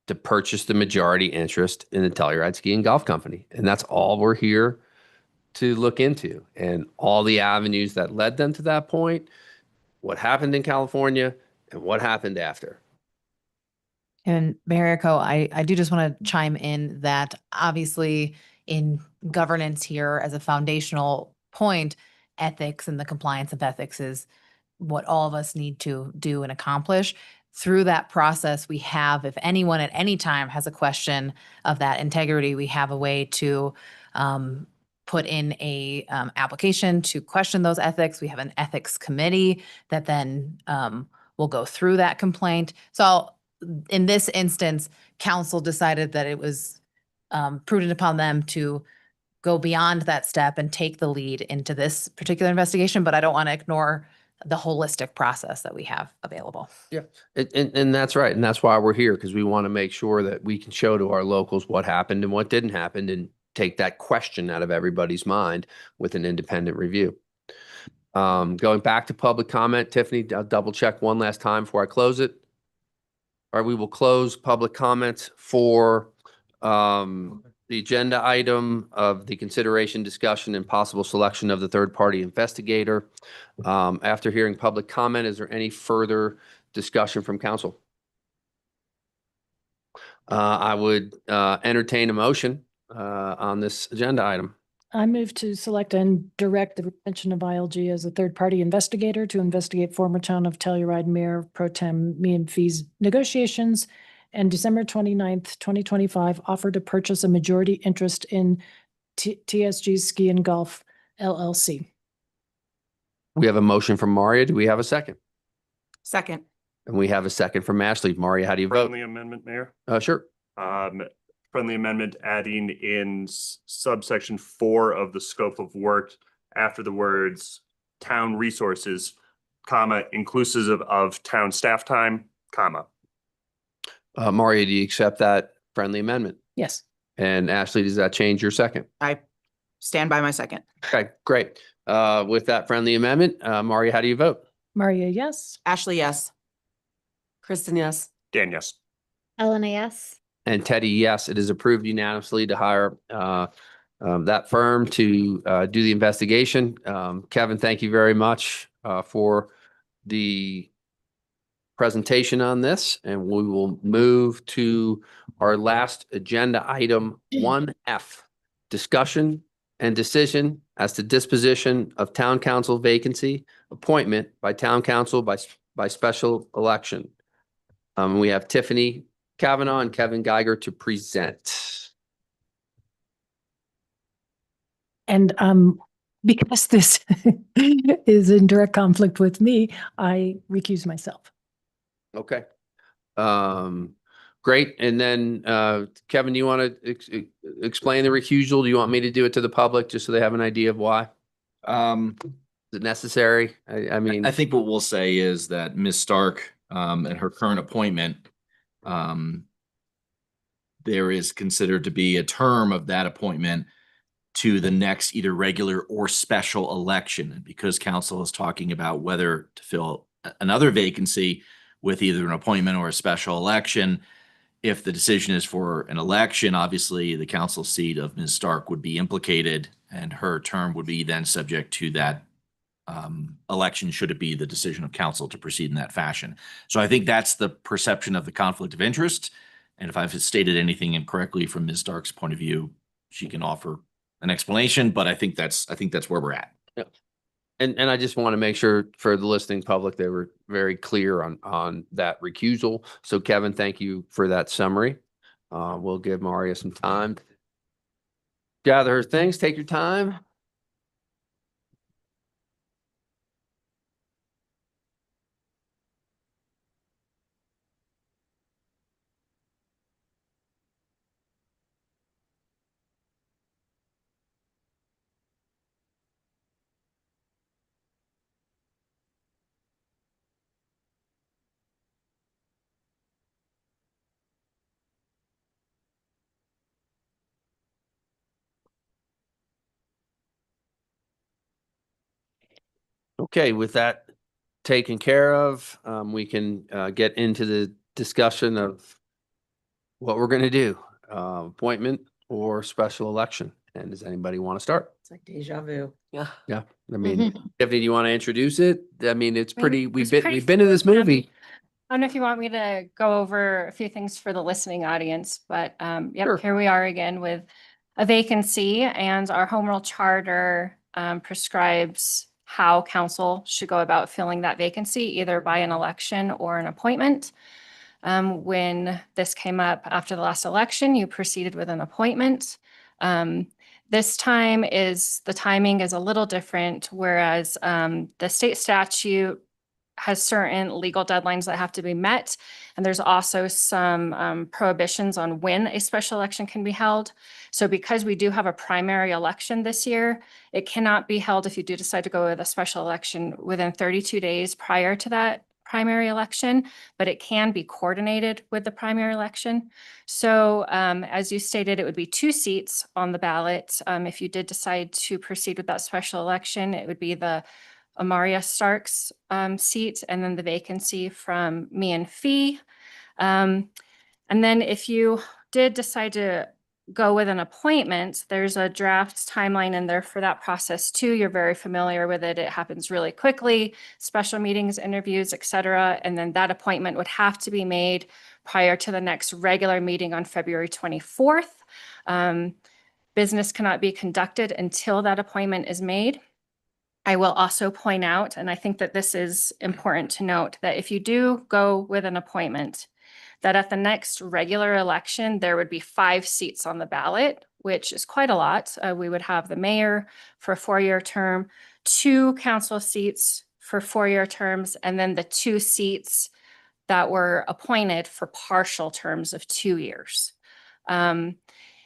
[SPEAKER 1] to purchase the majority interest in the Telluride Ski and Golf Company. And that's all we're here to look into, and all the avenues that led them to that point, what happened in California, and what happened after.
[SPEAKER 7] And Mayor Errico, I do just want to chime in that obviously in governance here as a foundational point, ethics and the compliance of ethics is what all of us need to do and accomplish. Through that process, we have, if anyone at any time has a question of that integrity, we have a way to put in a application to question those ethics. We have an ethics committee that then will go through that complaint. So in this instance, council decided that it was prudent upon them to go beyond that step and take the lead into this particular investigation, but I don't want to ignore the holistic process that we have available.
[SPEAKER 1] Yeah, and that's right. And that's why we're here, because we want to make sure that we can show to our locals what happened and what didn't happen, and take that question out of everybody's mind with an independent review. Going back to public comment, Tiffany, I'll double check one last time before I close it. All right, we will close public comments for the agenda item of the consideration, discussion, and possible selection of the third-party investigator. After hearing public comment, is there any further discussion from council? I would entertain a motion on this agenda item.
[SPEAKER 2] I move to select and direct the retention of ILG as a third-party investigator to investigate former town of Telluride Mayor Pro Tem Mian Fee's negotiations and December 29th, 2025 offer to purchase a majority interest in TSG Ski and Golf LLC.
[SPEAKER 1] We have a motion from Maria. Do we have a second?
[SPEAKER 10] Second.
[SPEAKER 1] And we have a second from Ashley. Maria, how do you vote?
[SPEAKER 4] Friendly amendment, Mayor.
[SPEAKER 1] Sure.
[SPEAKER 4] Friendly amendment adding in subsection 4 of the scope of work after the words town resources, comma, inclusive of town staff time, comma.
[SPEAKER 1] Maria, do you accept that friendly amendment?
[SPEAKER 2] Yes.
[SPEAKER 1] And Ashley, does that change your second?
[SPEAKER 10] I stand by my second.
[SPEAKER 1] Okay, great. With that friendly amendment, Maria, how do you vote?
[SPEAKER 2] Maria, yes.
[SPEAKER 10] Ashley, yes.
[SPEAKER 3] Kristen, yes.
[SPEAKER 4] Dan, yes.
[SPEAKER 6] Elena, yes.
[SPEAKER 1] And Teddy, yes. It is approved unanimously to hire that firm to do the investigation. Kevin, thank you very much for the presentation on this, and we will move to our last agenda item, 1F, discussion and decision as to disposition of town council vacancy appointment by town council by special election. We have Tiffany Kavanaugh and Kevin Geiger to present.
[SPEAKER 2] And because this is in direct conflict with me, I recuse myself.
[SPEAKER 1] Okay. Great. And then, Kevin, do you want to explain the recusal? Do you want me to do it to the public just so they have an idea of why? Is it necessary? I mean,
[SPEAKER 9] I think what we'll say is that Ms. Stark, and her current appointment, there is considered to be a term of that appointment to the next either regular or special election. And because council is talking about whether to fill another vacancy with either an appointment or a special election, if the decision is for an election, obviously the council seat of Ms. Stark would be implicated, and her term would be then subject to that election, should it be the decision of council to proceed in that fashion. So I think that's the perception of the conflict of interest. And if I've stated anything incorrectly from Ms. Stark's point of view, she can offer an explanation, but I think that's where we're at.
[SPEAKER 1] And I just want to make sure for the listening public, they were very clear on that recusal. So Kevin, thank you for that summary. We'll give Maria some time to gather her things. Take your time. Okay, with that taken care of, we can get into the discussion of what we're going to do, appointment or special election. And does anybody want to start?
[SPEAKER 3] It's like deja vu. Yeah.
[SPEAKER 1] Yeah, I mean, Tiffany, do you want to introduce it? I mean, it's pretty,
[SPEAKER 11] it's
[SPEAKER 1] we've
[SPEAKER 11] pretty
[SPEAKER 1] been to this movie.
[SPEAKER 11] I don't know if you want me to go over a few things for the listening audience, but yep,
[SPEAKER 1] Sure.
[SPEAKER 11] here we are again with a vacancy, and our home rule charter prescribes how council should go about filling that vacancy, either by an election or an appointment. When this came up after the last election, you proceeded with an appointment. This time the timing is a little different, whereas the state statute has certain legal deadlines that have to be met. And there's also some prohibitions on when a special election can be held. So because we do have a primary election this year, it cannot be held if you do decide to go with a special election within 32 days prior to that primary election, but it can be coordinated with the primary election. So as you stated, it would be 2 seats on the ballot. If you did decide to proceed with that special election, it would be the Amaria Starks seat, and then the vacancy from me and Fee. And then if you did decide to go with an appointment, there's a draft timeline in there for that process too. You're very familiar with it. It happens really quickly, special meetings, interviews, etc. And then that appointment would have to be made prior to the next regular meeting on February 24th. Business cannot be conducted until that appointment is made. I will also point out, and I think that this is important to note, that if you do go with an appointment, that at the next regular election, there would be 5 seats on the ballot, which is quite a lot. We would have the mayor for a 4-year term, 2 council seats for 4-year terms, and then the 2 seats that were appointed for partial terms of 2 years.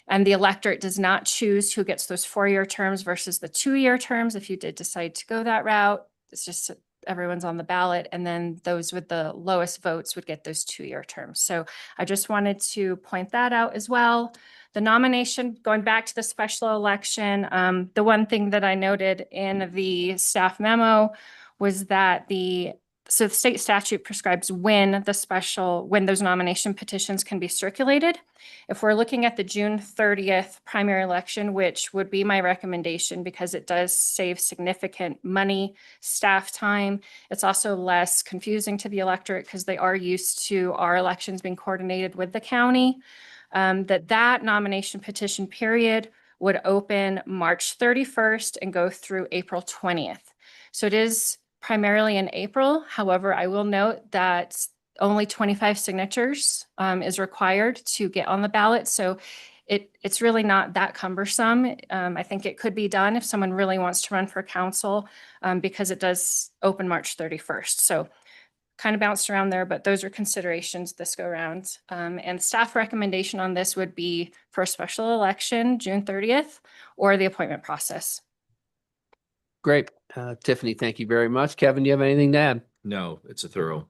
[SPEAKER 11] And the electorate does not choose who gets those 4-year terms versus the 2-year terms. If you did decide to go that route, it's just everyone's on the ballot. And then those with the lowest votes would get those 2-year terms. So I just wanted to point that out as well. The nomination, going back to the special election, the one thing that I noted in the staff memo was that the state statute prescribes when those nomination petitions can be circulated. If we're looking at the June 30th primary election, which would be my recommendation because it does save significant money, staff time. It's also less confusing to the electorate because they are used to our elections being coordinated with the county. That nomination petition period would open March 31st and go through April 20th. So it is primarily in April. However, I will note that only 25 signatures is required to get on the ballot. So it's really not that cumbersome. I think it could be done if someone really wants to run for council because it does open March 31st. So kind of bounced around there, but those are considerations this go around. And staff recommendation on this would be for a special election, June 30th, or the appointment process.
[SPEAKER 1] Great. Tiffany, thank you very much. Kevin, do you have anything to add?
[SPEAKER 9] No, it's a thorough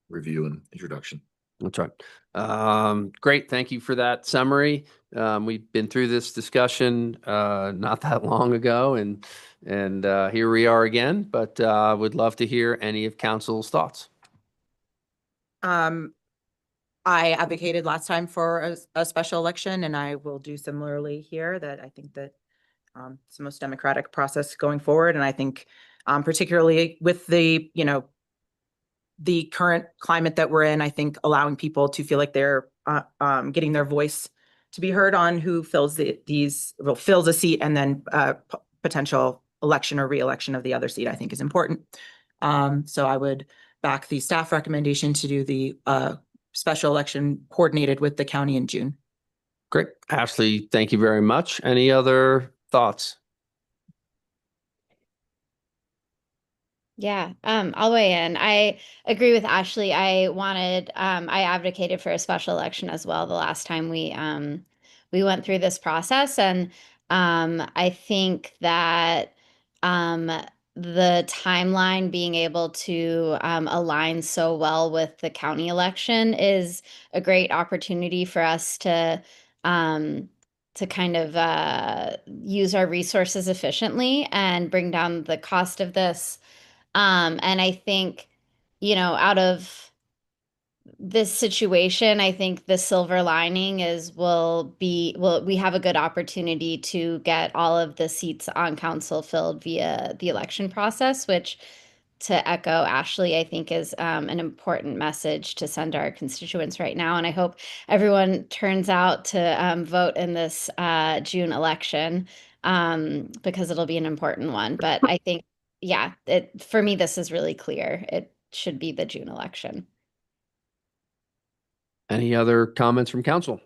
[SPEAKER 9] review and introduction.
[SPEAKER 1] That's right. Great. Thank you for that summary. We've been through this discussion not that long ago, and here we are again, but would love to hear any of council's thoughts.
[SPEAKER 10] I advocated last time for a special election, and I will do similarly here, that I think that it's the most democratic process going forward. And I think particularly with the, the current climate that we're in, I think allowing people to feel like they're getting their voice to be heard on who fills fills a seat, and then potential election or reelection of the other seat, I think is important. So I would back the staff recommendation to do the special election coordinated with the county in June.
[SPEAKER 1] Great. Ashley, thank you very much. Any other thoughts?
[SPEAKER 6] Yeah, I'll weigh in. I agree with Ashley. I advocated for a special election as well the last time we went through this process. And I think that the timeline being able to align so well with the county election is a great opportunity for us to kind of use our resources efficiently and bring down the cost of this. And I think, out of this situation, I think the silver lining is we have a good opportunity to get all of the seats on council filled via the election process, which, to echo Ashley, I think is an important message to send our constituents right now. And I hope everyone turns out to vote in this June election because it'll be an important one. But I think, yeah, for me, this is really clear. It should be the June election.
[SPEAKER 1] Any other comments from council?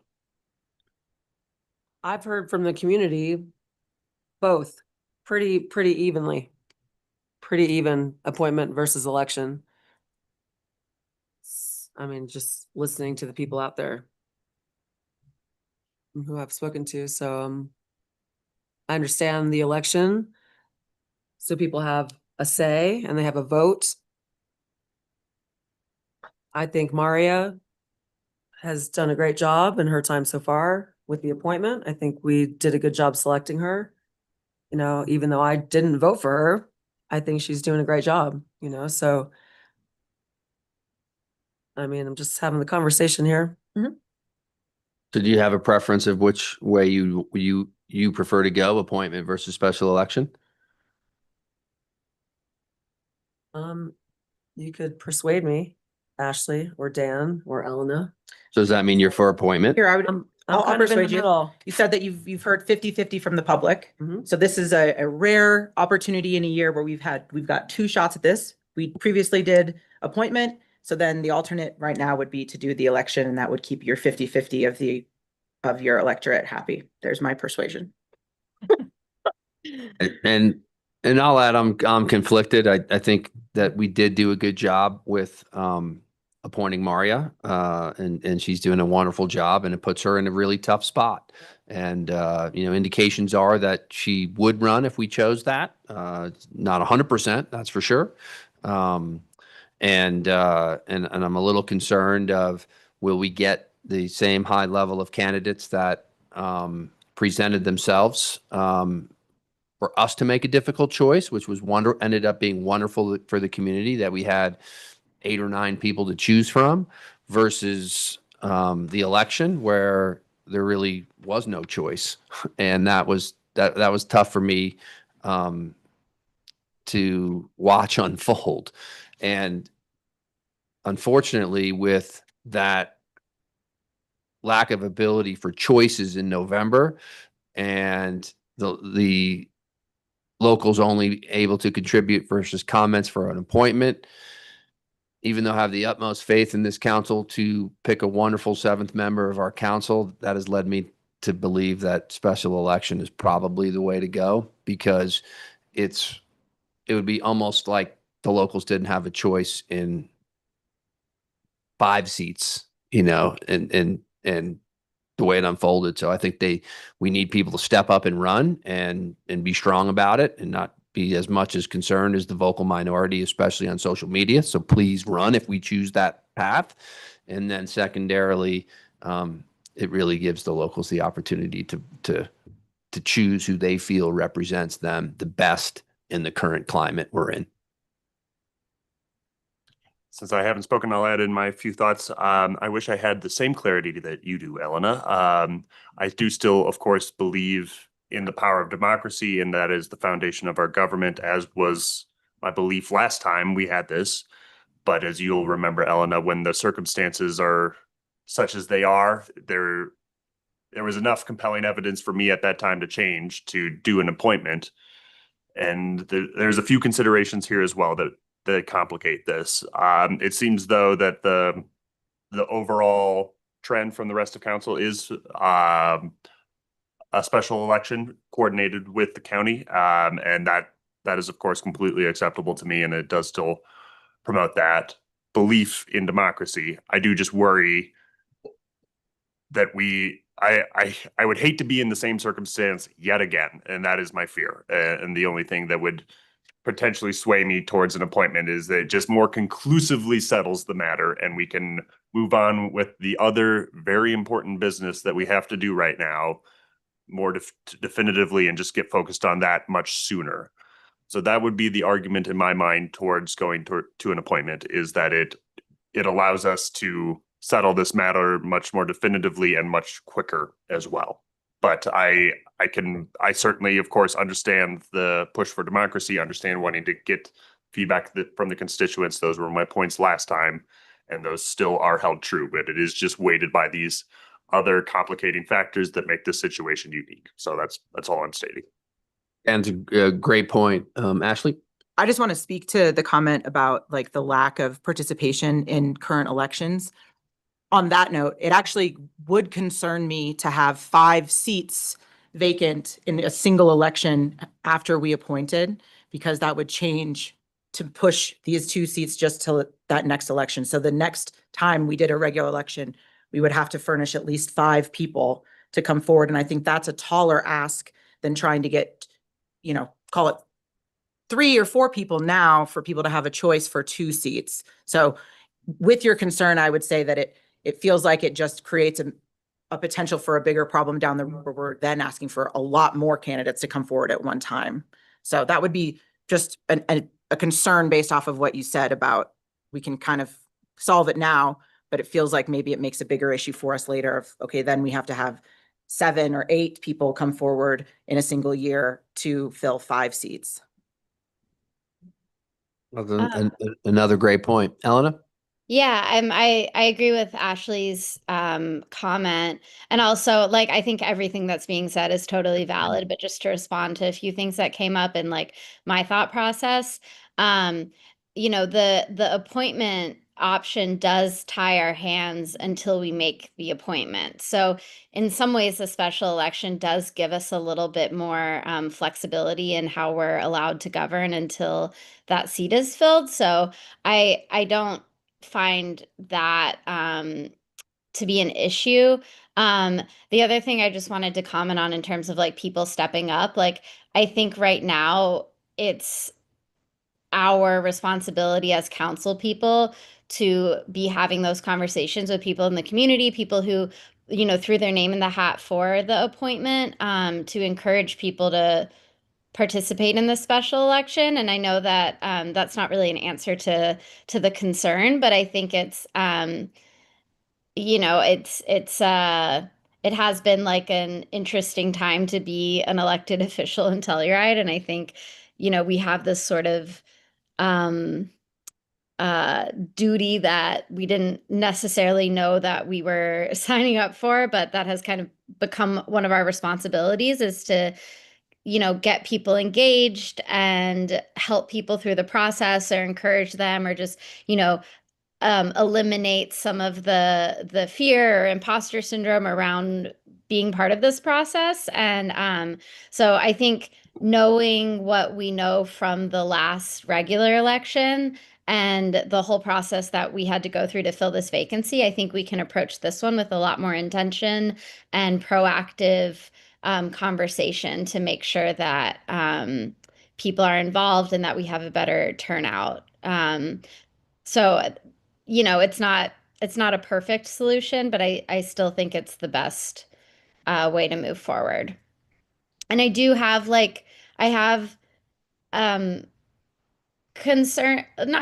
[SPEAKER 3] I've heard from the community, both pretty evenly. Pretty even appointment versus election. I mean, just listening to the people out there who I've spoken to. So I understand the election. So people have a say and they have a vote. I think Maria has done a great job in her time so far with the appointment. I think we did a good job selecting her. Even though I didn't vote for her, I think she's doing a great job, so. I mean, I'm just having the conversation here.
[SPEAKER 1] So do you have a preference of which way you prefer to go, appointment versus special election?
[SPEAKER 3] You could persuade me, Ashley or Dan or Elena.
[SPEAKER 1] So does that mean you're for appointment?
[SPEAKER 10] Here,
[SPEAKER 3] I'll
[SPEAKER 10] I'll persuade you. You said that you've heard 50-50 from the public.
[SPEAKER 3] Mhm.
[SPEAKER 10] So this is a rare opportunity in a year where we've got two shots at this. We previously did appointment. So then the alternate right now would be to do the election, and that would keep your 50-50 of your electorate happy. There's my persuasion.
[SPEAKER 1] And I'll add, I'm conflicted. I think that we did do a good job with appointing Maria, and she's doing a wonderful job, and it puts her in a really tough spot. And indications are that she would run if we chose that. Not 100%, that's for sure. And I'm a little concerned of, will we get the same high level of candidates that presented themselves for us to make a difficult choice, which was ended up being wonderful for the community, that we had 8 or 9 people to choose from, versus the election where there really was no choice. And that was tough for me to watch unfold. And unfortunately, with that lack of ability for choices in November, and the locals only able to contribute versus comments for an appointment, even though I have the utmost faith in this council to pick a wonderful 7th member of our council, that has led me to believe that special election is probably the way to go, because it would be almost like the locals didn't have a choice in 5 seats, and the way it unfolded. So I think we need people to step up and run and be strong about it, and not be as much as concerned as the vocal minority, especially on social media. So please run if we choose that path. And then secondarily, it really gives the locals the opportunity to choose who they feel represents them the best in the current climate we're in.
[SPEAKER 4] Since I haven't spoken, I'll add in my few thoughts. I wish I had the same clarity that you do, Elena. I do still, of course, believe in the power of democracy, and that is the foundation of our government, as was my belief last time we had this. But as you'll remember, Elena, when the circumstances are such as they are, there was enough compelling evidence for me at that time to change to do an appointment. And there's a few considerations here as well that complicate this. It seems though that the overall trend from the rest of council is a special election coordinated with the county. And that is of course completely acceptable to me, and it does still promote that belief in democracy. I do just worry that I would hate to be in the same circumstance yet again, and that is my fear. And the only thing that would potentially sway me towards an appointment is that it just more conclusively settles the matter, and we can move on with the other very important business that we have to do right now more definitively, and just get focused on that much sooner. So that would be the argument in my mind towards going to an appointment, is that it allows us to settle this matter much more definitively and much quicker as well. But I certainly, of course, understand the push for democracy, understand wanting to get feedback from the constituents. Those were my points last time, and those still are held true, but it is just weighted by these other complicating factors that make this situation unique. So that's all I'm stating.
[SPEAKER 1] And it's a great point. Ashley?
[SPEAKER 10] I just want to speak to the comment about like the lack of participation in current elections. On that note, it actually would concern me to have 5 seats vacant in a single election after we appointed, because that would change to push these 2 seats just till that next election. So the next time we did a regular election, we would have to furnish at least 5 people to come forward. And I think that's a taller ask than trying to get, call it 3 or 4 people now for people to have a choice for 2 seats. So with your concern, I would say that it feels like it just creates a potential for a bigger problem down the road, where we're then asking for a lot more candidates to come forward at one time. So that would be just a concern based off of what you said about, we can kind of solve it now, but it feels like maybe it makes a bigger issue for us later of, okay, then we have to have 7 or 8 people come forward in a single year to fill 5 seats.
[SPEAKER 1] Another great point. Elena?
[SPEAKER 6] Yeah, I agree with Ashley's comment. And also, like, I think everything that's being said is totally valid, but just to respond to a few things that came up in like my thought process, the appointment option does tie our hands until we make the appointment. So in some ways, the special election does give us a little bit more flexibility in how we're allowed to govern until that seat is filled. So I don't find that to be an issue. The other thing I just wanted to comment on in terms of like people stepping up, like I think right now it's our responsibility as council people to be having those conversations with people in the community, people who, threw their name in the hat for the appointment, to encourage people to participate in this special election. And I know that that's not really an answer to the concern, but I think it's it has been like an interesting time to be an elected official in Telluride, and I think we have this sort of duty that we didn't necessarily know that we were signing up for, but that has kind of become one of our responsibilities, is to get people engaged and help people through the process, or encourage them, or just eliminate some of the fear or imposter syndrome around being part of this process. And so I think knowing what we know from the last regular election and the whole process that we had to go through to fill this vacancy, I think we can approach this one with a lot more intention and proactive conversation to make sure that people are involved and that we have a better turnout. So it's not a perfect solution, but I still think it's the best way to move forward. And I do have not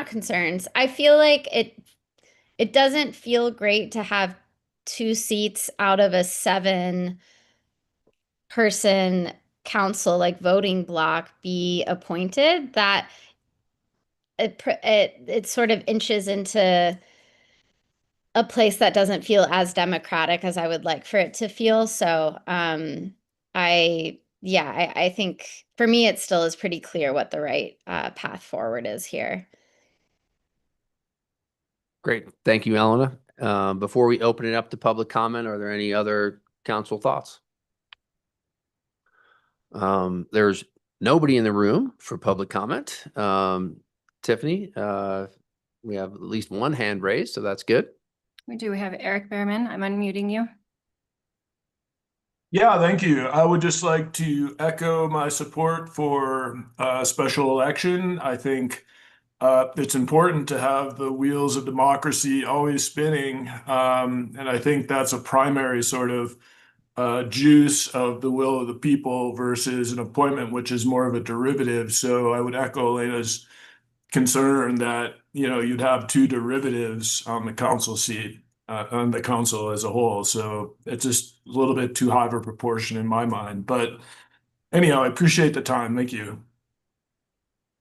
[SPEAKER 6] concerns. I feel like it doesn't feel great to have 2 seats out of a 7-person council, like voting block, be appointed. That it sort of inches into a place that doesn't feel as democratic as I would like for it to feel. So I think for me, it still is pretty clear what the right path forward is here.
[SPEAKER 1] Great. Thank you, Elena. Before we open it up to public comment, are there any other council thoughts? There's nobody in the room for public comment. Tiffany, we have at least one hand raised, so that's good.
[SPEAKER 11] We do have Eric Behrman. I'm unmuting you.
[SPEAKER 13] Yeah, thank you. I would just like to echo my support for a special election. I think it's important to have the wheels of democracy always spinning. And I think that's a primary sort of juice of the will of the people versus an appointment, which is more of a derivative. So I would echo Elena's concern that, you'd have two derivatives on the council seat. On the council as a whole. So it's just a little bit too high of a proportion in my mind. But anyhow, I appreciate the time. Thank you.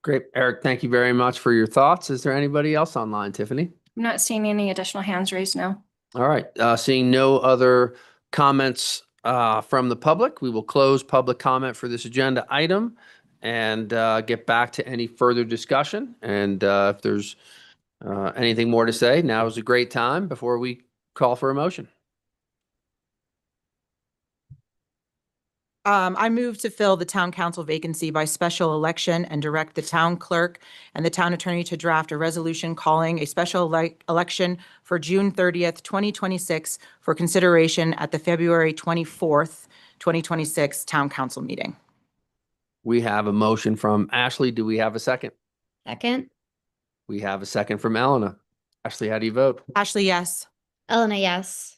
[SPEAKER 1] Great. Eric, thank you very much for your thoughts. Is there anybody else online, Tiffany?
[SPEAKER 11] I'm not seeing any additional hands raised now.
[SPEAKER 1] All right. Seeing no other comments from the public, we will close public comment for this agenda item and get back to any further discussion. And if there's anything more to say, now is a great time before we call for a motion.
[SPEAKER 10] I move to fill the town council vacancy by special election and direct the town clerk and the town attorney to draft a resolution calling a special election for June 30th, 2026 for consideration at the February 24th, 2026 town council meeting.
[SPEAKER 1] We have a motion from Ashley. Do we have a second?
[SPEAKER 6] Second.
[SPEAKER 1] We have a second from Elena. Ashley, how do you vote?
[SPEAKER 10] Ashley, yes.
[SPEAKER 6] Elena, yes.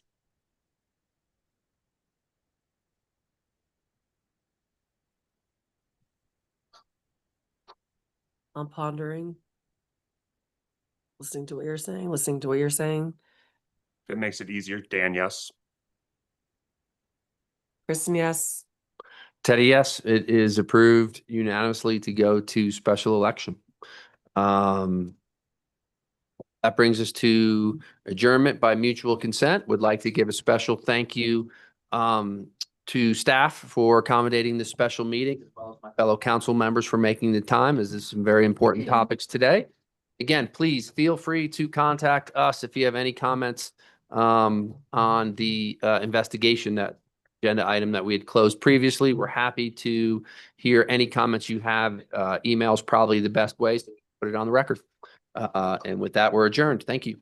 [SPEAKER 3] I'm pondering. Listening to what you're saying.
[SPEAKER 4] If it makes it easier, Dan, yes.
[SPEAKER 3] Kristen, yes.
[SPEAKER 1] Teddy, yes. It is approved unanimously to go to special election. That brings us to adjournment by mutual consent. Would like to give a special thank you to staff for accommodating this special meeting, as well as my fellow council members for making the time, as there's some very important topics today. Again, please feel free to contact us if you have any comments on the investigation, that agenda item that we had closed previously. We're happy to hear any comments you have. Email's probably the best way to put it on the record. And with that, we're adjourned. Thank you.